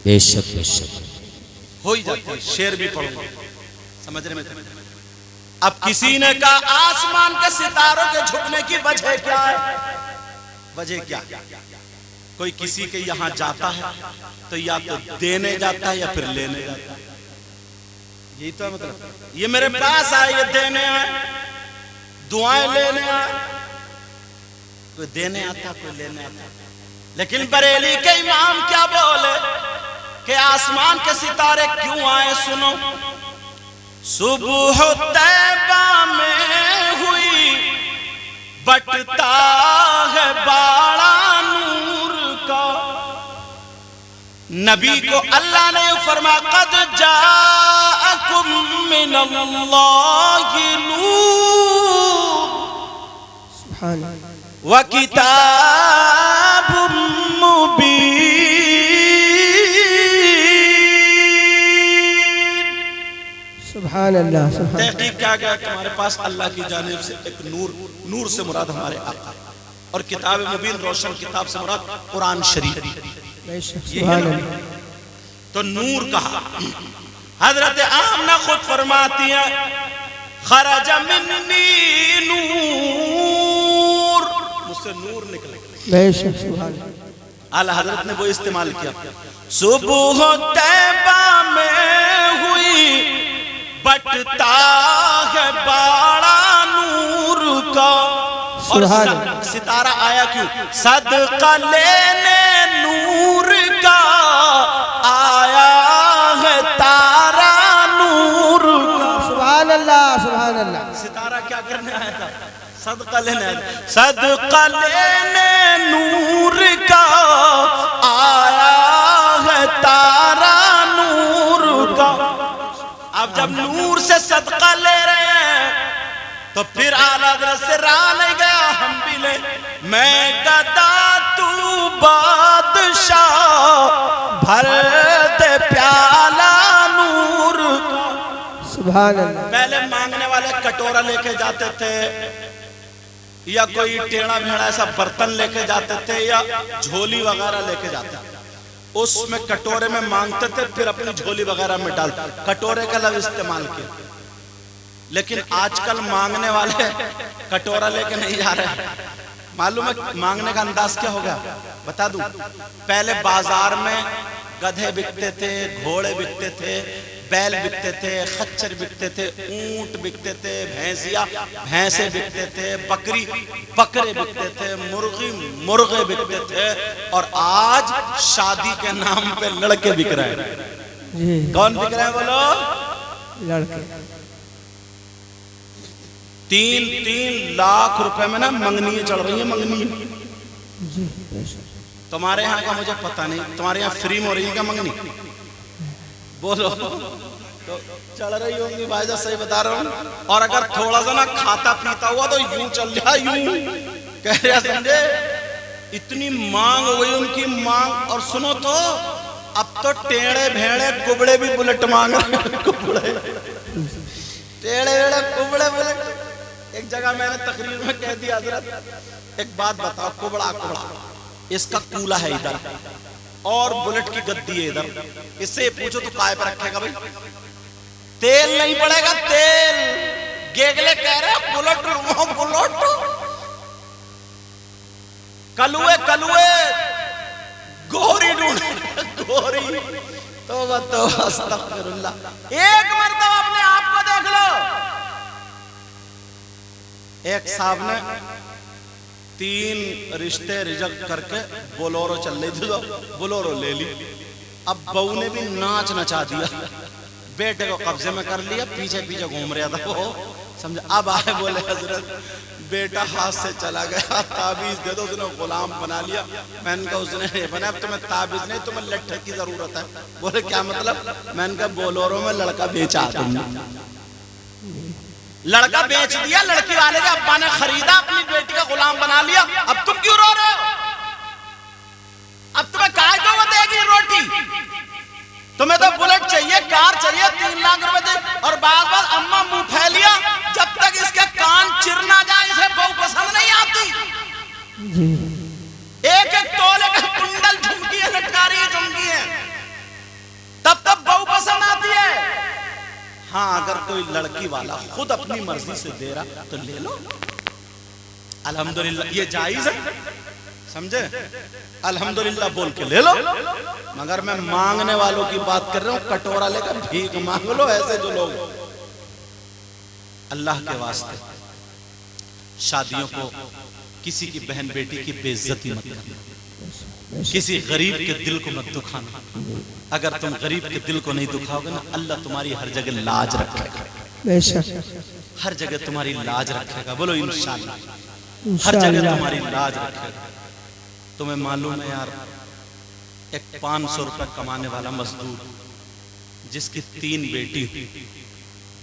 بے شک ہو ہی جاتی ہے. شعر بھی پڑھوں گا سمجھنے میں. اب کسی نے کہا آسمان کے ستاروں کے جھکنے کی وجہ کیا ہے؟ وجہ کیا؟ کوئی کسی کے یہاں جاتا ہے تو یا تو دینے جاتا ہے یا پھر لینے جاتا ہے. یہی تو مطلب یہ میرے پاس آئے یہ دینے آئے دعائیں لینے آئے. کوئی دینے آتا کوئی لینے آتا. لیکن بریلی کے امام کیا بولے کہ آسمان کے ستارے کیوں آئے؟ سنو. صبح طیبہ میں ہوئی بٹتا ہے باڑا نور کا. نبی کو اللہ نے فرمایا قد جاءکم من اللہ نور وکتاب مبین. سبحان اللہ. تحقیق کیا گیا تمہارے پاس اللہ کی جانب سے ایک نور سے مراد ہمارے آقا اور کتاب مبین روشن کتاب سے مراد قرآن شریف. سبحان اللہ. تو نور کہا. حضرت آمنہ خود فرماتی ہیں خرج منی نور، مجھ سے نور نکلے. اعلیٰ حضرت نے وہ استعمال کیا. صبح طیبہ میں ہوئی بٹتا ہے باڑا نور کا. اور ستارہ آیا کیوں؟ صدقہ لینے نور کا آیا ہے تارا نور کا. سبحان اللہ. سبحان اللہ. ستارہ کیا کرنے آیا تھا؟ صدقہ لینے آیا تھا. صدقہ لینے نور کا آیا ہے تارا نور کا. اب جب نور سے صدقہ لے رہے ہیں تو پھر اعلیٰ حضرت سے راہ نہیں گیا، ہم بھی لیں. میں گدا تو بادشاہ بھر دے پیالہ نور کا. سبحان اللہ. پہلے مانگنے والے کٹورا لے کے جاتے تھے یا کوئی ٹیڑھا بھیڑا ایسا برتن لے کے جاتے تھے یا جھولی وغیرہ لے کے جاتے تھے. اس میں کٹورے میں مانگتے تھے پھر اپنی جھولی وغیرہ میں ڈالتے. کٹورے کا لفظ استعمال کیا. لیکن آج کل مانگنے والے کٹورا لے کے نہیں جا رہے. معلوم ہے مانگنے کا انداز کیا ہوگا؟ بتا دوں. پہلے بازار میں گدھے بکتے تھے، گھوڑے بکتے تھے، بیل بکتے تھے، خچر بکتے تھے، اونٹ بکتے تھے، بھینسیں بکتے تھے، بکرے بکتے تھے، مرغے بکتے تھے. اور آج شادی کے نام پہ لڑکے بک رہے ہیں. کون بک رہے ہیں بولو؟ لڑکے. 3 لاکھ روپے میں نا منگنی چڑھ رہی ہیں. منگنی تمہارے یہاں کا مجھے پتہ نہیں، تمہارے یہاں فری میں ہو رہی ہے کیا منگنی؟ بولو. تو چڑھ رہی ہوں گی بھائی جان، صحیح بتا رہا ہوں. اور اگر تھوڑا سا نا کھاتا پیتا ہوا تو یوں چل رہا، یوں کہہ رہا. سمجھے؟ اتنی مانگ ہو گئی ان کی مانگ. اور سنو تو اب تو ٹیڑے بھیڑے کبڑے بھی بلٹ مانگ رہے ہیں. کبڑے ٹیڑے بھیڑے کبڑے بلٹ. ایک جگہ میں نے تقریر میں کہہ دیا حضرت ایک بات بتاؤ. کبڑا اس کا کولا ہے ادھر اور بلٹ کی گدی ہے ادھر. اس سے پوچھو تو کائے پہ رکھے گا بھائی؟ تیل نہیں پڑے گا. تیل گیگلے کہہ رہے بلٹ کلوے گوری ڈھونڈ گوری. توبہ استغفر اللہ. ایک مرتبہ اپنے آپ کو دیکھ لو. ایک صاحب نے 3 رشتے ریجیکٹ کر کے بولورو چل رہی تھی تو بولورو لے لی. اب بہو نے بھی ناچ نچا دیا، بیٹے کو قبضے میں کر لیا، پیچھے گھوم رہا تھا وہ. سمجھا؟ اب آئے بولے حضرت بیٹا ہاتھ سے چلا گیا، تعبیز دے دو. اس نے غلام بنا لیا. میں نے کہا اس نے نہیں بنا، اب تمہیں تعبیز نہیں، تمہیں لٹھے کی ضرورت ہے. بولے کیا مطلب؟ میں نے کہا بولورو میں لڑکا بیچا تم نے. لڑکا بیچ دیا، لڑکی والے کے ابا نے خریدا، اپنی بیٹی کا غلام بنا لیا. اب تم کیوں رو رہے ہو؟ اب تمہیں کہاں کیوں دے گی روٹی؟ تمہیں تو بلٹ چاہیے، کار چاہیے، 3 لاکھ روپے دے. اور بعض اماں منہ پھیلیا، جب تک اس کے کان چر نہ جائے اسے بہو پسند نہیں آتی. ایک تولے کا کنڈل جھمکی ہے، لٹکا رہی ہے جھمکی ہے، تب بہو پسند آتی ہے. ہاں اگر کوئی لڑکی والا خود اپنی مرضی سے دے رہا تو لے لو. الحمدللہ یہ جائز ہے. سمجھے؟ الحمدللہ بول کے لے لو. مگر میں مانگنے والوں کی بات کر رہا ہوں. کٹورا لے کر بھیک مانگ لو. ایسے جو لوگ اللہ کے واسطے شادیوں کو کسی کی بہن بیٹی کی بے عزتی مت کرنا، کسی غریب کے دل کو مت دکھانا. اگر تم غریب کے دل کو نہیں دکھاؤ گے نا، اللہ تمہاری ہر جگہ لاج رکھے گا. ہر جگہ تمہاری لاج رکھے گا. بولو انشاءاللہ. ہر جگہ انشاءاللہ تمہاری لاج رکھے گا۔ تمہیں معلوم ہے یار، ایک 500 روپے کمانے والا مزدور جس کی 3 بیٹی،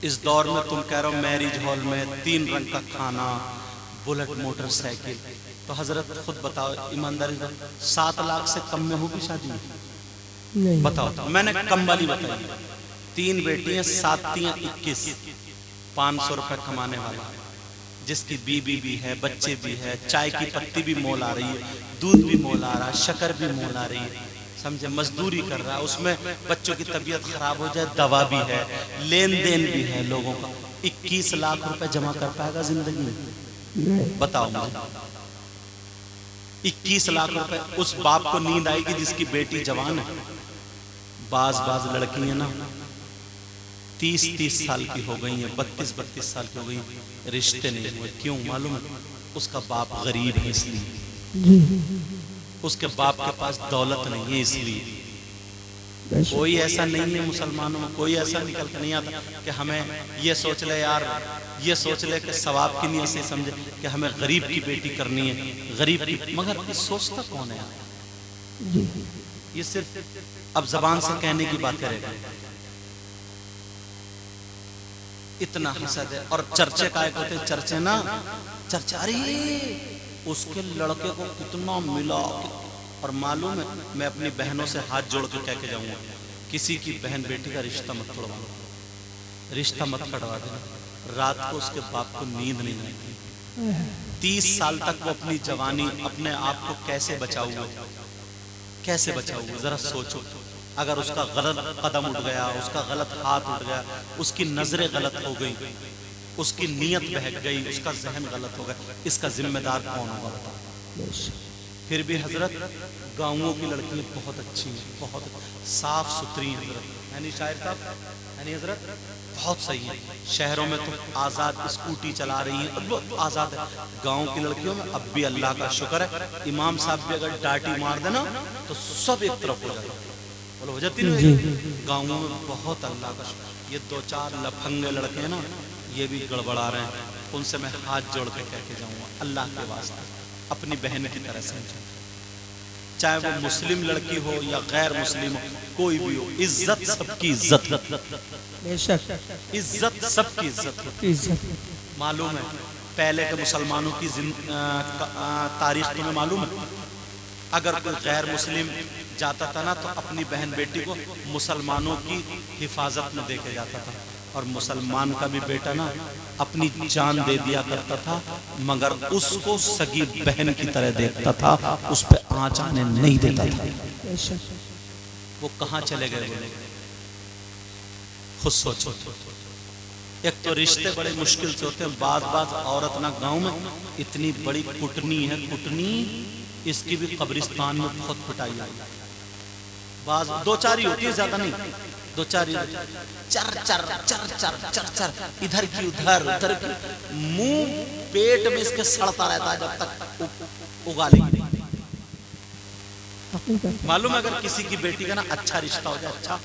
اس دور میں تم کہہ رہے ہو میریج ہال میں 3 رنگ کا کھانا، بلٹ موٹر سائیکل، تو حضرت خود بتاؤ ایمانداری سے 7 لاکھ سے کم میں ہوگی شادی؟ نہیں بتاؤ، میں نے کم والی بتائی، 3 بیٹی ہیں، 7 تیاں 21، 500 روپے کمانے والا جس کی بیوی بھی ہے، بچے بھی ہے، چائے کی پتی بھی مول آ رہی ہے، دودھ بھی مول آ رہا ہے، شکر بھی مول آ رہی ہے، سمجھے، مزدوری کر رہا ہے، اس میں بچوں کی طبیعت خراب ہو جائے دوا بھی ہے، لین دین بھی ہے لوگوں کا، 21 لاکھ روپے جمع کر پائے گا زندگی میں؟ بتاؤ مجھے، 21 لاکھ روپے اس باپ کو نیند آئے گی جس کی بیٹی جوان ہے؟ بعض لڑکی ہیں نا 30 سال کی ہو گئی ہیں، 32 سال کی ہو گئی ہیں، رشتے نہیں ہوئے، کیوں معلوم ہے؟ اس کا باپ غریب ہے اس لیے، اس کے باپ کے پاس دولت نہیں ہے اس لیے۔ کوئی ایسا نہیں ہے مسلمانوں میں، کوئی ایسا نکل کے نہیں آتا کہ ہمیں یہ سوچ لے یار، یہ سوچ لے کہ ثواب کی نیت سے سمجھے کہ ہمیں غریب کی بیٹی کرنی ہے، غریب کی، مگر یہ سوچتا کون ہے یار؟ یہ صرف اب زبان سے کہنے کی بات کرے گا، اتنا حسد ہے۔ اور چرچے کا ایک ہوتے ہیں، چرچے نا، چرچے، ارے اس کے لڑکے کو کتنا ملا، اور معلوم ہے میں اپنی بہنوں سے ہاتھ جوڑ کے کہہ کے جاؤں گا، کسی کی بہن بیٹی کا رشتہ مت توڑوا، رشتہ مت کٹوا دینا، رات کو اس کے باپ کو نیند نہیں آتی، 30 سال تک وہ اپنی جوانی اپنے آپ کو کیسے بچاؤ گے، کیسے بچاؤ گے، ذرا سوچو۔ اگر اس کا غلط قدم اٹھ گیا، اس کا غلط ہاتھ اٹھ گیا، اس کی نظریں غلط ہو گئی، اس کی نیت بہک گئی، اس کا ذہن غلط ہو گیا، اس کا ذمہ دار کون ہوگا بتاؤ؟ پھر بھی حضرت گاؤں کی لڑکیاں بہت اچھی ہیں، بہت صاف ستھری ہیں حضرت، ہے نہیں شاعر صاحب، ہے نہیں حضرت، بہت صحیح ہے۔ شہروں میں تو آزاد اسکوٹی چلا رہی ہیں، بہت آزاد ہے، گاؤں کی لڑکیوں میں اب بھی اللہ کا شکر ہے، امام صاحب بھی اگر ڈاٹی مار دینا تو سب ایک طرف ہو جاتا، بولو ہو جاتی نہیں؟ گاؤں میں بہت اللہ کا شکر۔ یہ 2-4 لفنگے لڑکے ہیں نا، یہ بھی گڑبڑا رہے ہیں، ان سے میں ہاتھ جوڑ کے کہہ کے جاؤں گا، اللہ کے واسطے اپنی بہن کی طرح سمجھیں، چاہے وہ مسلم لڑکی ہو یا غیر مسلم ہو، کوئی بھی ہو، عزت سب کی عزت، بے شک عزت سب کی عزت۔ معلوم ہے پہلے کے مسلمانوں کی تاریخ تمہیں معلوم ہے؟ اگر کوئی غیر مسلم جاتا تھا نا تو اپنی بہن بیٹی کو مسلمانوں کی حفاظت میں دے کے جاتا تھا، اور مسلمان کا بھی بیٹا نا اپنی جان دے دیا کرتا تھا، مگر اس کو سگی بہن کی طرح دیکھتا تھا، اس پہ آنچ آنے نہیں دیتا تھا۔ وہ کہاں چلے گئے بولے؟ خود سوچو۔ ایک تو رشتے بڑے مشکل سے ہوتے ہیں، بعض عورت نا گاؤں میں اتنی بڑی کٹنی ہے، کٹنی، اس کی بھی قبرستان میں بہت پٹائی آئی، بعض 2-4 ہی ہوتی ہے، زیادہ نہیں، 2-4 ہی، چر چر چر چر چر چر، ادھر کی ادھر، ادھر کی، منہ پیٹ میں اس کے سڑتا رہتا ہے جب تک اگالی۔ معلوم ہے اگر کسی کی بیٹی کا نا اچھا رشتہ ہو جائے، اچھا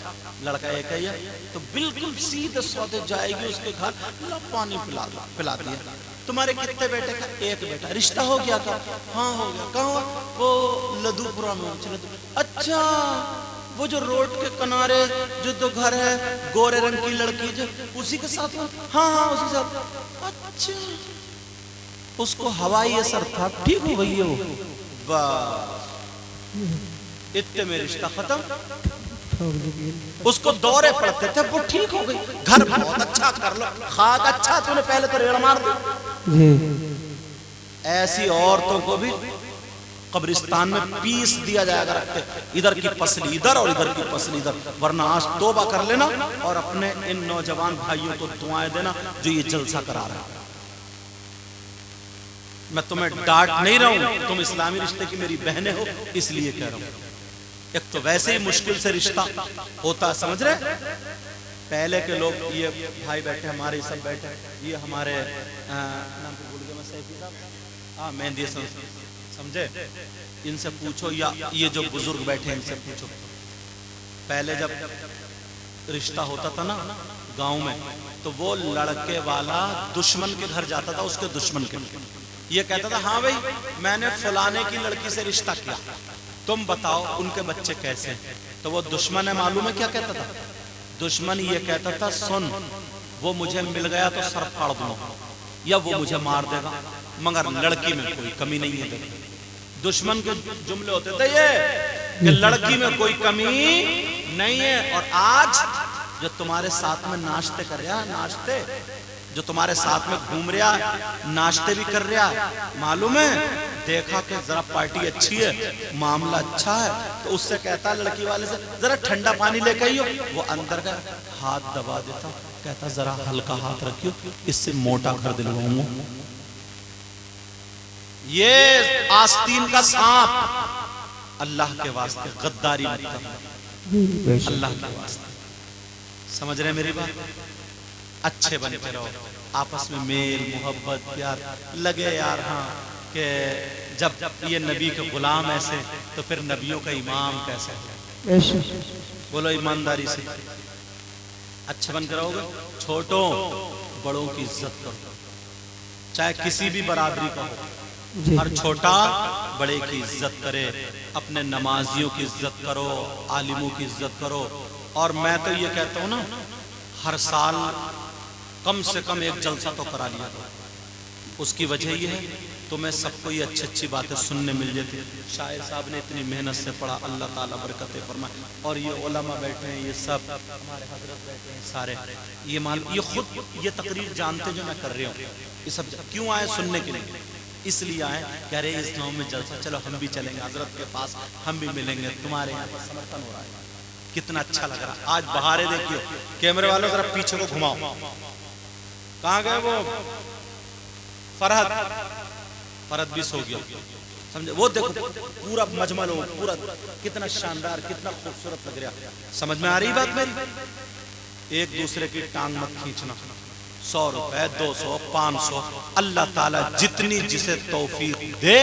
لڑکا ایک ہے تو بالکل سیدھے سودے جائے گی اس کے گھر، پانی پلاتی ہے۔ تمہارے کتنے بیٹے کا؟ ایک بیٹا، رشتہ ہو گیا تھا؟ ہاں ہو گیا، کہاں؟ وہ لدھو پورا میں۔ اچھا وہ جو روڈ کے کنارے جو دو گھر ہے، گورے رنگ کی لڑکی جو اسی کے ساتھ ہو؟ ہاں ہاں اسی ساتھ۔ اچھا اس کو ہوائی اثر تھا، ٹھیک ہو گئی ہے وہ، بس اتنے میں رشتہ ختم۔ اس کو دورے پڑتے تھے، وہ ٹھیک ہو گئی، گھر بہت اچھا کر لو، خاک اچھا، تو نے پہلے تو ریڑ مار دی۔ ایسی عورتوں کو بھی قبرستان میں پیس دیا جائے گا رکھتے، ادھر کی پسلی ادھر اور ادھر کی پسلی ادھر، ورنہ آج توبہ کر لینا اور اپنے ان نوجوان بھائیوں کو دعائیں دینا جو یہ جلسہ کرا رہے ہیں۔ میں تمہیں ڈانٹ نہیں رہا ہوں، تم اسلامی رشتے کی میری بہنیں ہو اس لیے کہہ رہا ہوں۔ ایک تو ویسے ہی مشکل سے رشتہ ہوتا، سمجھ رہے؟ پہلے کے لوگ، یہ بھائی بیٹھے ہمارے، سب بیٹھے، یہ ہمارے نام کو بھول گیا میں، سیفی صاحب، مہندی سمجھے، ان سے پوچھو، یا یہ جو بزرگ بیٹھے ان سے پوچھو، پہلے جب رشتہ ہوتا تھا نا گاؤں میں تو وہ لڑکے والا دشمن کے گھر جاتا تھا، اس کے دشمن کے، یہ کہتا تھا ہاں بھائی میں نے فلانے کی لڑکی سے رشتہ کیا، تم بتاؤ ان کے بچے کیسے ہیں؟ تو وہ دشمن ہے، معلوم ہے کیا کہتا تھا؟ دشمن یہ کہتا تھا سن، وہ مجھے مل گیا تو سر پھاڑ دوں گا یا وہ مجھے مار دے گا، مگر لڑکی میں کوئی کمی نہیں ہے۔ دشمن کے جملے ہوتے تھے یہ کہ لڑکی میں کوئی کمی نہیں ہے۔ اور آج جو تمہارے ساتھ میں ناشتے کر رہا، ناشتے جو تمہارے ساتھ میں گھوم رہا، ناشتے بھی کر رہا، معلوم ہے دیکھا کہ ذرا پارٹی اچھی ہے، معاملہ اچھا ہے، تو اس سے کہتا لڑکی والے سے ذرا ٹھنڈا پانی لے کے آئیو، وہ اندر کا ہاتھ دبا دیتا، کہتا ذرا ہلکا ہاتھ رکھیو، اس سے موٹا کر دلواؤں گا۔ یہ آستین کا سانپ، اللہ کے واسطے غداری مت کرو، اللہ کے واسطے، سمجھ رہے میری بات؟ اچھے بن کے رہو، آپس میں میل محبت پیار لگے یار، ہاں کہ جب یہ نبی کے غلام ایسے تو پھر نبیوں کا امام کیسے؟ بولو ایمانداری سے، اچھے بن کے رہو گے، چھوٹوں بڑوں کی عزت کرو، چاہے کسی بھی برادری کا ہو، ہر چھوٹا بڑے کی عزت کرے، اپنے نمازیوں کی عزت کرو، عالموں کی عزت کرو۔ اور میں تو یہ کہتا ہوں نا، ہر سال کم سے کم ایک جلسہ تو کرا لیا تھا، اس کی وجہ یہ ہے تمہیں سب کو یہ اچھی اچھی باتیں سننے مل جاتی۔ شاعر صاحب نے اتنی محنت سے پڑھا، اللہ تعالیٰ برکتیں فرمائے، اور یہ علماء بیٹھے ہیں، یہ سب ہمارے حضرت بیٹھے ہیں سارے، یہ خود یہ تقریر جانتے جو میں کر رہا ہوں، یہ سب کیوں آئے؟ سننے کے لیے، اس لیے آئے کہ ارے اس گاؤں میں جلسہ، چلو ہم بھی چلیں گے حضرت کے پاس، ہم بھی ملیں گے، تمہارے یہاں پر سمرتن ہو رہا ہے، کتنا اچھا لگ رہا ہے۔ آج بہارے دیکھیو، کیمرے والوں ذرا پیچھے کو گھماؤ، کہاں گئے وہ فرحت بھی سو گیا، سمجھے؟ وہ دیکھو پورا مجمل ہو، پورا کتنا شاندار، کتنا خوبصورت لگ رہا، سمجھ میں آ رہی بات میری؟ ایک دوسرے کی ٹانگ مت کھینچنا، 100 روپے 200 500 اللہ تعالیٰ جتنی جسے توفیق دے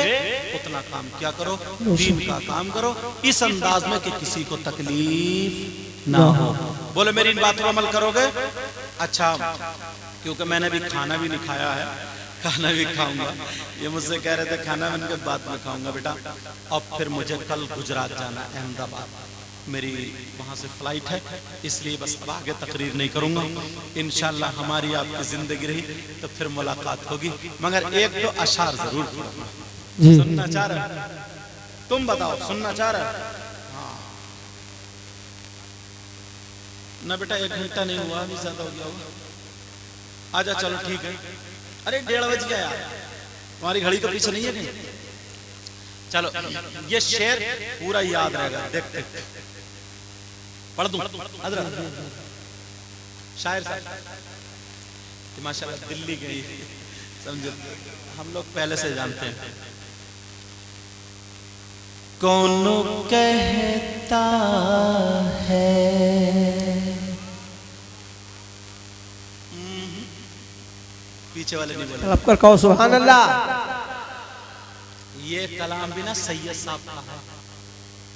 اتنا کام کیا کرو، دین کا کام کرو، اس انداز میں کہ کسی کو تکلیف نہ ہو۔ بولے میری ان باتوں پر عمل کرو گے؟ اچھا، کیونکہ میں نے بھی کھانا بھی نہیں کھایا ہے، کھانا بھی کھاؤں گا، یہ مجھ سے کہہ رہے تھے کھانا میں ان کے بعد میں کھاؤں گا بیٹا، اب پھر مجھے کل گجرات جانا ہے، احمد آباد، میری وہاں سے فلائٹ ہے، اس لیے بس اب آگے تقریر نہیں کروں گا، انشاءاللہ ہماری آپ کی زندگی رہی تو پھر ملاقات ہوگی، مگر ایک تو اشعار ضرور پڑھنا۔ سننا چاہ رہا؟ تم بتاؤ، سننا چاہ رہا؟ ہاں نہ بیٹا، 1 گھنٹہ نہیں ہوا، ابھی زیادہ ہو گیا ہوگا، آجا چلو ٹھیک ہے، ارے 1:30 بج گیا یار، تمہاری گھڑی تو پیچھے نہیں ہے کہیں؟ چلو یہ شعر پورا یاد رہے گا، دیکھتے پڑھ دوں حضرت؟ شاعر صاحب ماشاءاللہ دلی گئی، سمجھے ہم لوگ پہلے سے جانتے ہیں۔ کون کہتا ہے، پیچھے والے نہیں بولے، طلب کر کہو سبحان اللہ۔ یہ کلام بھی نا سید صاحب کا ہے،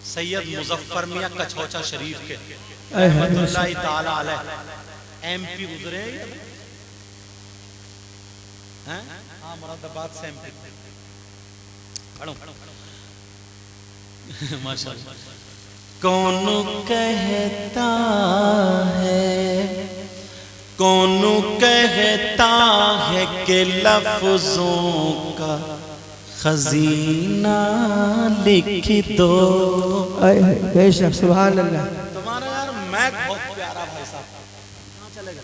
سید مظفر میاں کچھوچا شریف کے رحمت اللہ تعالی علیہ، ایم پی گزرے ہیں، ہاں مراد آباد سے ایم پی، پڑھو ماشاءاللہ۔ کون کہتا ہے، کون کہتا ہے کہ لفظوں کا خزینہ لکھ دو، بے شک سبحان اللہ۔ تمہارا یار میک بہت پیارا بھائی صاحب، کہاں چلے گا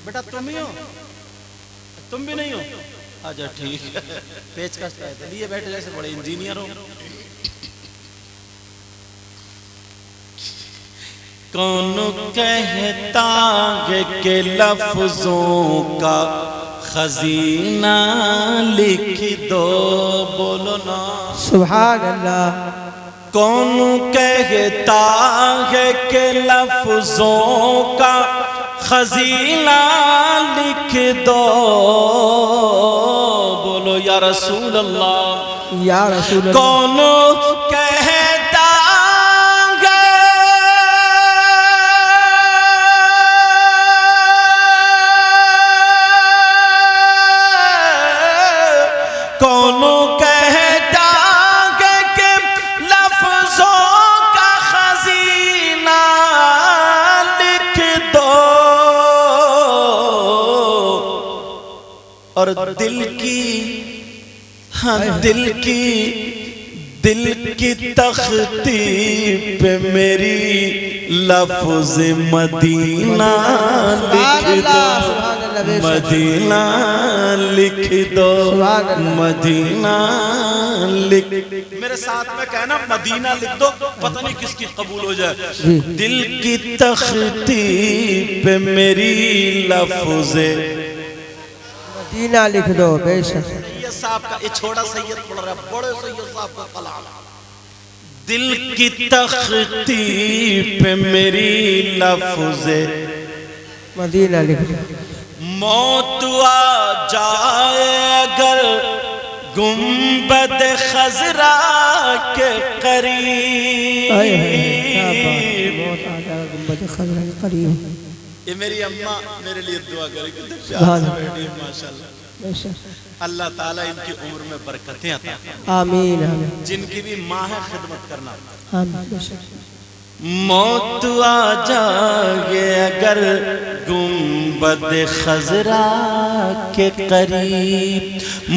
بیٹا؟ تم ہی ہو؟ تم بھی نہیں ہو؟ آجا ٹھیک ہے، پیچ کس پہ ہے، لیے بیٹھے جیسے بڑے انجینئر ہو۔ کون کہتا ہے کہ لفظوں کا خزینہ لکھ دو، بولو نا سبحان اللہ۔ کون کہتا ہے کہ لفظوں کا خزینہ لکھ دو، بولو یا رسول اللہ، یا رسول اللہ۔ کون کہتا دونوں کہتا ہے کہ لفظوں کا خزینہ لکھ دو، اور دل کی تختی پہ میری لفظ مدینہ لکھ دو، مدینہ لکھ دو، مدینہ لکھ۔ میرے ساتھ میں کہنا مدینہ لکھ دو، پتہ نہیں کس کی قبول ہو جائے۔ دل کی تختی پہ میری لفظ مدینہ لکھ دو، بے شک۔ سید صاحب کا یہ چھوڑا سید پڑھ رہا ہے، بڑے سید صاحب کا کلام۔ دل کی تختی پہ میری لفظ مدینہ لکھ دو، موت آ جائے اگر گنبد خضرا کے قریب۔ موت آ جائے گنبد خضرا کے قریب۔ یہ میری اماں میرے لیے دعا کرے گی، ماشاءاللہ۔ اللہ تعالیٰ ان کی عمر میں برکتیں عطا فرمائے، آمین آمین۔ جن کی بھی ماں ہے خدمت کرنا۔ آمین۔ موت آ جائے اگر گنبد خضرا کے قریب،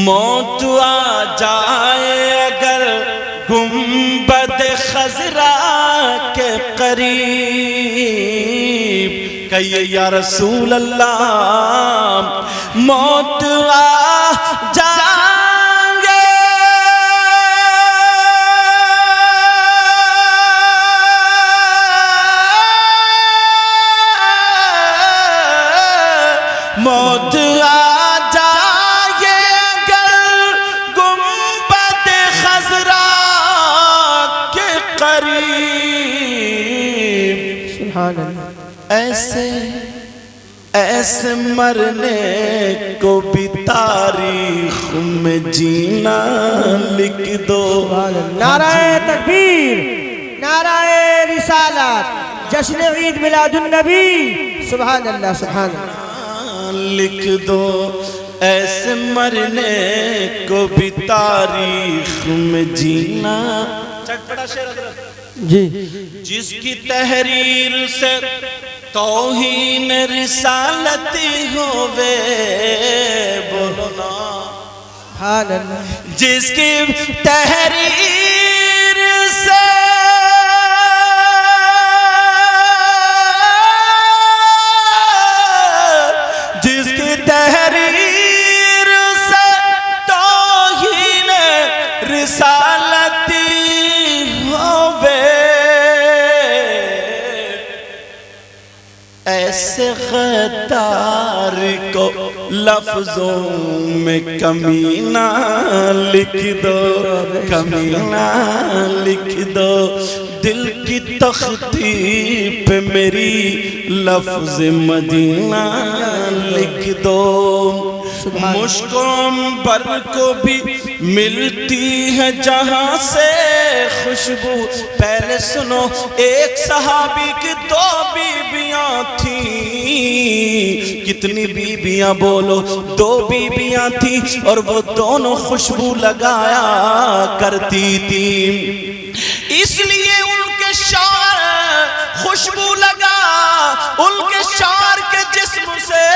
موت آ جائے اگر گنبد خضرا کے قریب، کہیے یا رسول اللہ موت آ جائیں گے، موت آ جائے اگر گنبد خضرا کے قریب، سبحان اللہ۔ ایسے مرنے کو بھی تاریخ میں جینا لکھ دو۔ نعرہ تکبیر، نعرہ رسالت، جشن عید میلاد النبی، سبحان اللہ سبحان اللہ۔ لکھ دو ایسے مرنے کو بھی تاریخ میں جینا۔ چٹپٹا شعر حضرت جی۔ جس کی تحریر سے توہین رسالتی ہووے، بولو نا سبحان اللہ۔ جس کی تحریر سے توہین رسالتی ہووے، ایسے غدار کو لفظوں میں کمینہ لکھ دو، کمینہ لکھ دو، دل کی تختی پہ میری لفظ مدینہ لکھ دو۔ مشک و عنبر کو بھی ملتی ہے جہاں سے خوشبو، پہلے سنو ایک صحابی کی دو بیویاں تھیں، کتنی بیویاں بولو، دو بیویاں تھیں، اور وہ دونوں خوشبو لگایا کرتی تھی، اس لیے ان کے شوہر خوشبو لگا، ان کے شوہر کے جسم سے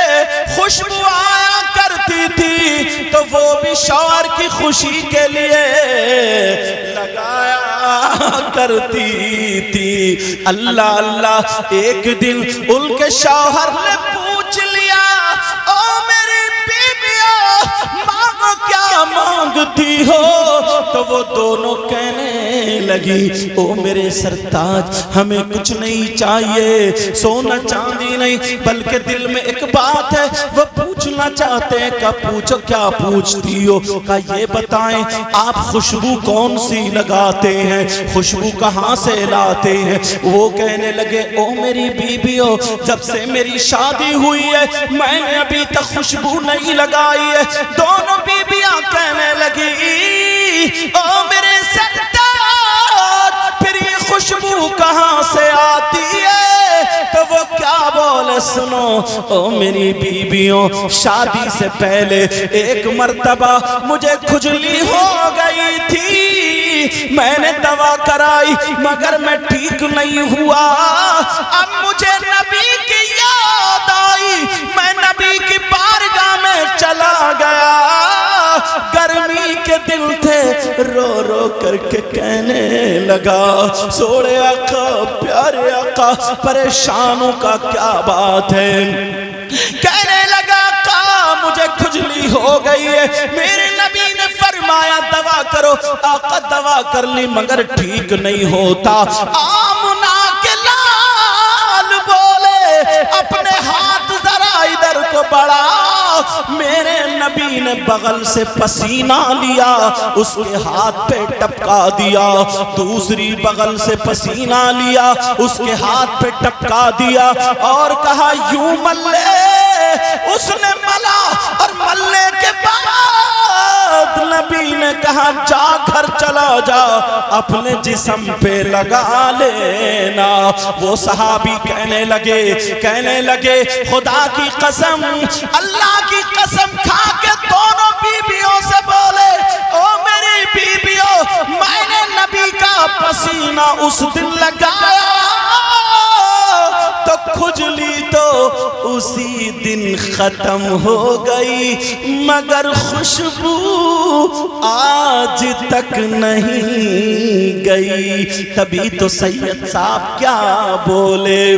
خوشبو آیا کرتی تھی، تو وہ بھی شوہر کی خوشی کے لیے لگایا کرتی تھی۔ اللہ اللہ، ایک دن ان کے شوہر نے پوچھ لیا، او میری بیویوں مانگو کیا مانگتی ہو؟ تو وہ دونوں کہنے لگی، او میرے سرتاج ہمیں کچھ نہیں چاہیے، سونا چاندی نہیں، بلکہ دل میں ایک بات ہے وہ پوچھنا چاہتے ہیں۔ کہا پوچھو، کیا پوچھتی ہو؟ کہا یہ بتائیں آپ خوشبو کون سی لگاتے ہیں، خوشبو کہاں سے لاتے ہیں؟ وہ کہنے لگے، او میری بیویوں جب سے میری شادی ہوئی ہے میں نے ابھی تک خوشبو نہیں لگائی ہے۔ دونوں بیویاں کہنے لگی، او میرے سرتاج پھر یہ خوشبو کہاں سے آتی ہے؟ تو وہ کیا بولے سنو او میری بیویوں، شادی سے پہلے ایک مرتبہ مجھے کھجلی ہو گئی تھی، میں نے دوا کرائی مگر میں ٹھیک نہیں ہوا۔ اب مجھے نبی کی یاد آئی، میں نبی کی بارگاہ میں چلا گیا، گرمی کے دن تھے، رو رو کر کے کہنے لگا سوڑے آقا پیارے آقا پریشانوں کا کیا بات ہے؟ کہنے لگا آقا مجھے کھجلی ہو گئی ہے، میرے نبی نے فرمایا دوا کرو، آقا دوا کر لی مگر ٹھیک نہیں ہوتا۔ آمنہ کے لال بولے اپنے ہاتھ ذرا ادھر کو بڑھا، میرے نبی نے بغل سے پسینہ لیا، اس کے ہاتھ پہ ٹپکا دیا، دوسری بغل سے پسینہ لیا، اس کے ہاتھ پہ ٹپکا دیا اور کہا یوں مل لے۔ اس نے ملا اور ملنے کے بعد نبی نے کہا جا گھر چلا جا، اپنے جسم پہ لگا لینا۔ وہ صحابی کہنے لگے خدا کی قسم، اللہ کی قسم کھا کے دونوں بیویوں سے بولے او میری بیویوں، میں نے نبی کا پسینہ اس دن لگایا تو کھجلی تو اسی دن ختم ہو گئی، مگر خوشبو آج تک نہیں گئی۔ تبھی تو سید صاحب کیا بولے،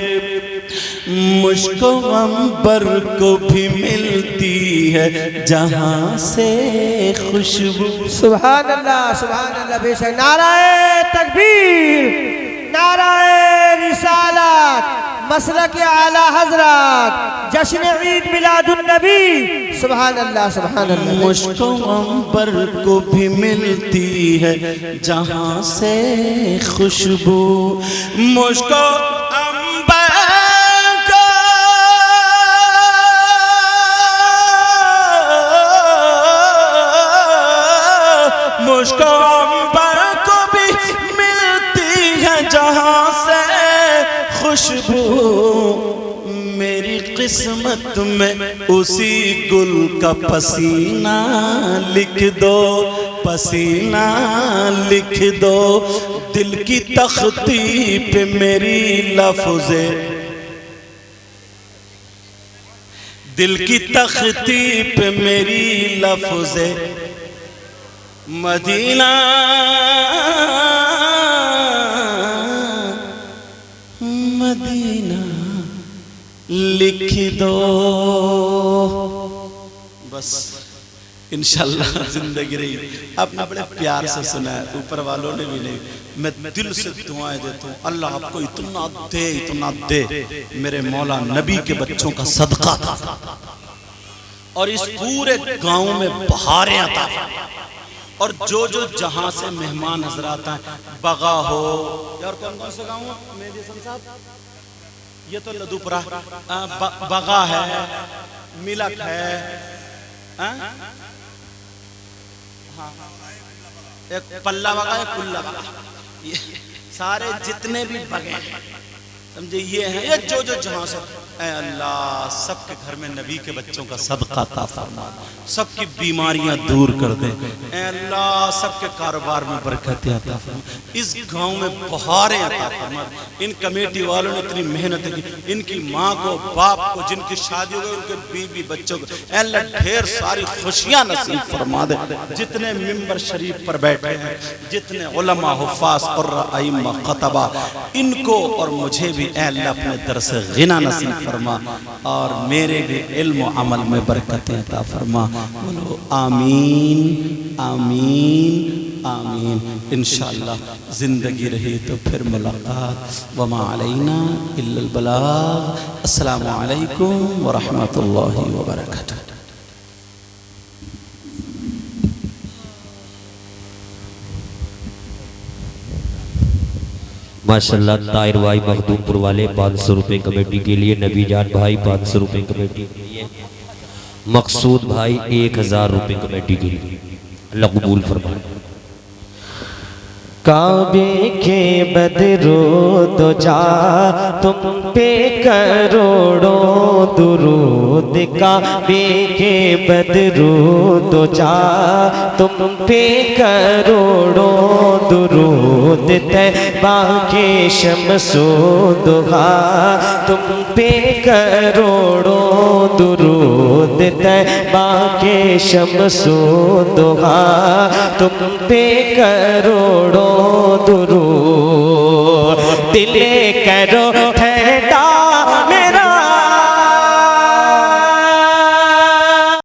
مجھ کو عنبر کو بھی ملتی ہے جہاں سے خوشبو۔ سبحان اللہ بے شک۔ نعرہ تکبیر، نعرہ رسالت، مسلک اعلی حضرات، جشن عید میلاد النبی۔ سبحان اللہ مجھ کو عنبر کو بھی ملتی ہے جہاں سے خوشبو، مجھ کو مجھ کو عنبر کو بھی ملتی ہے جہاں سے خوشبو، میری قسمت میں اسی گل کا پسینہ لکھ دو، پسینہ لکھ دو، دل کی تختی پہ میری لفظیں، دل کی تختی پہ میری لفظیں مدینہ مدینہ لکھ دو۔ بس انشاءاللہ زندگی رہی۔ آپ نے بڑے پیار سے سنا ہے، اوپر والوں نے بھی نہیں، میں دل سے دعائیں دیتا ہوں اللہ آپ کو اتنا دے، میرے مولا نبی کے بچوں کا صدقہ تھا اور اس پورے گاؤں میں بہاریں عطا اور جو جہاں سے مہمان حضرات ہیں، بغا ہو یا اور کون سے گاؤں مہدی حسن صاحب، یہ تو لدھوپورہ، بغا ہے، ملک ہے، ایک پلہ بغا ہے، کلہ بغا، سارے جتنے بھی بغے ہیں سمجھے یہ ہیں، یہ جو جہاں سے، اے اللہ سب کے گھر میں نبی کے بچوں کا صدقہ عطا فرما، سب کی بیماریاں دور کر دے، اے اللہ سب کے کاروبار میں برکت عطا فرما، اس گاؤں میں بہاریں عطا فرما۔ ان کمیٹی والوں نے اتنی محنت کی، ان کی ماں کو باپ کو جن کی شادی ہو گئی، ان کے بیوی بچوں کو، اے اللہ ڈھیر ساری خوشیاں نصیب فرما دے۔ جتنے ممبر شریف پر بیٹھے ہیں، جتنے علماء حفاظ قرہ ائمہ خطبہ، ان کو اور مجھے بھی اے اللہ اپنے در سے غنا نصیب فرما اور میرے بھی علم و عمل میں برکتیں عطا فرما۔ بولو آمین آمین آمین۔ انشاءاللہ زندگی رہی تو پھر ملاقات، وما علینا الا البلاغ۔ السلام علیکم ورحمۃ اللہ وبرکاتہ۔ ماشاءاللہ طاہر بھائی مخدوم پور والے 500 روپے کمیٹی کے لیے، نبی جان بھائی 500 روپے کمیٹی کے لیے، مقصود بھائی 1000 روپے کمیٹی کے لیے، اللہ قبول فرمائے۔ کعبے کے بدرود جا تم پہ کروڑوں درود، کعبے کے بدرود جا تم پہ کروڑوں درود، طیبہ کے شمس و ضحیٰ تم پہ کروڑوں درود، طیبہ کے شمس و ضحیٰ تم پہ کروڑوں درود، دل کرو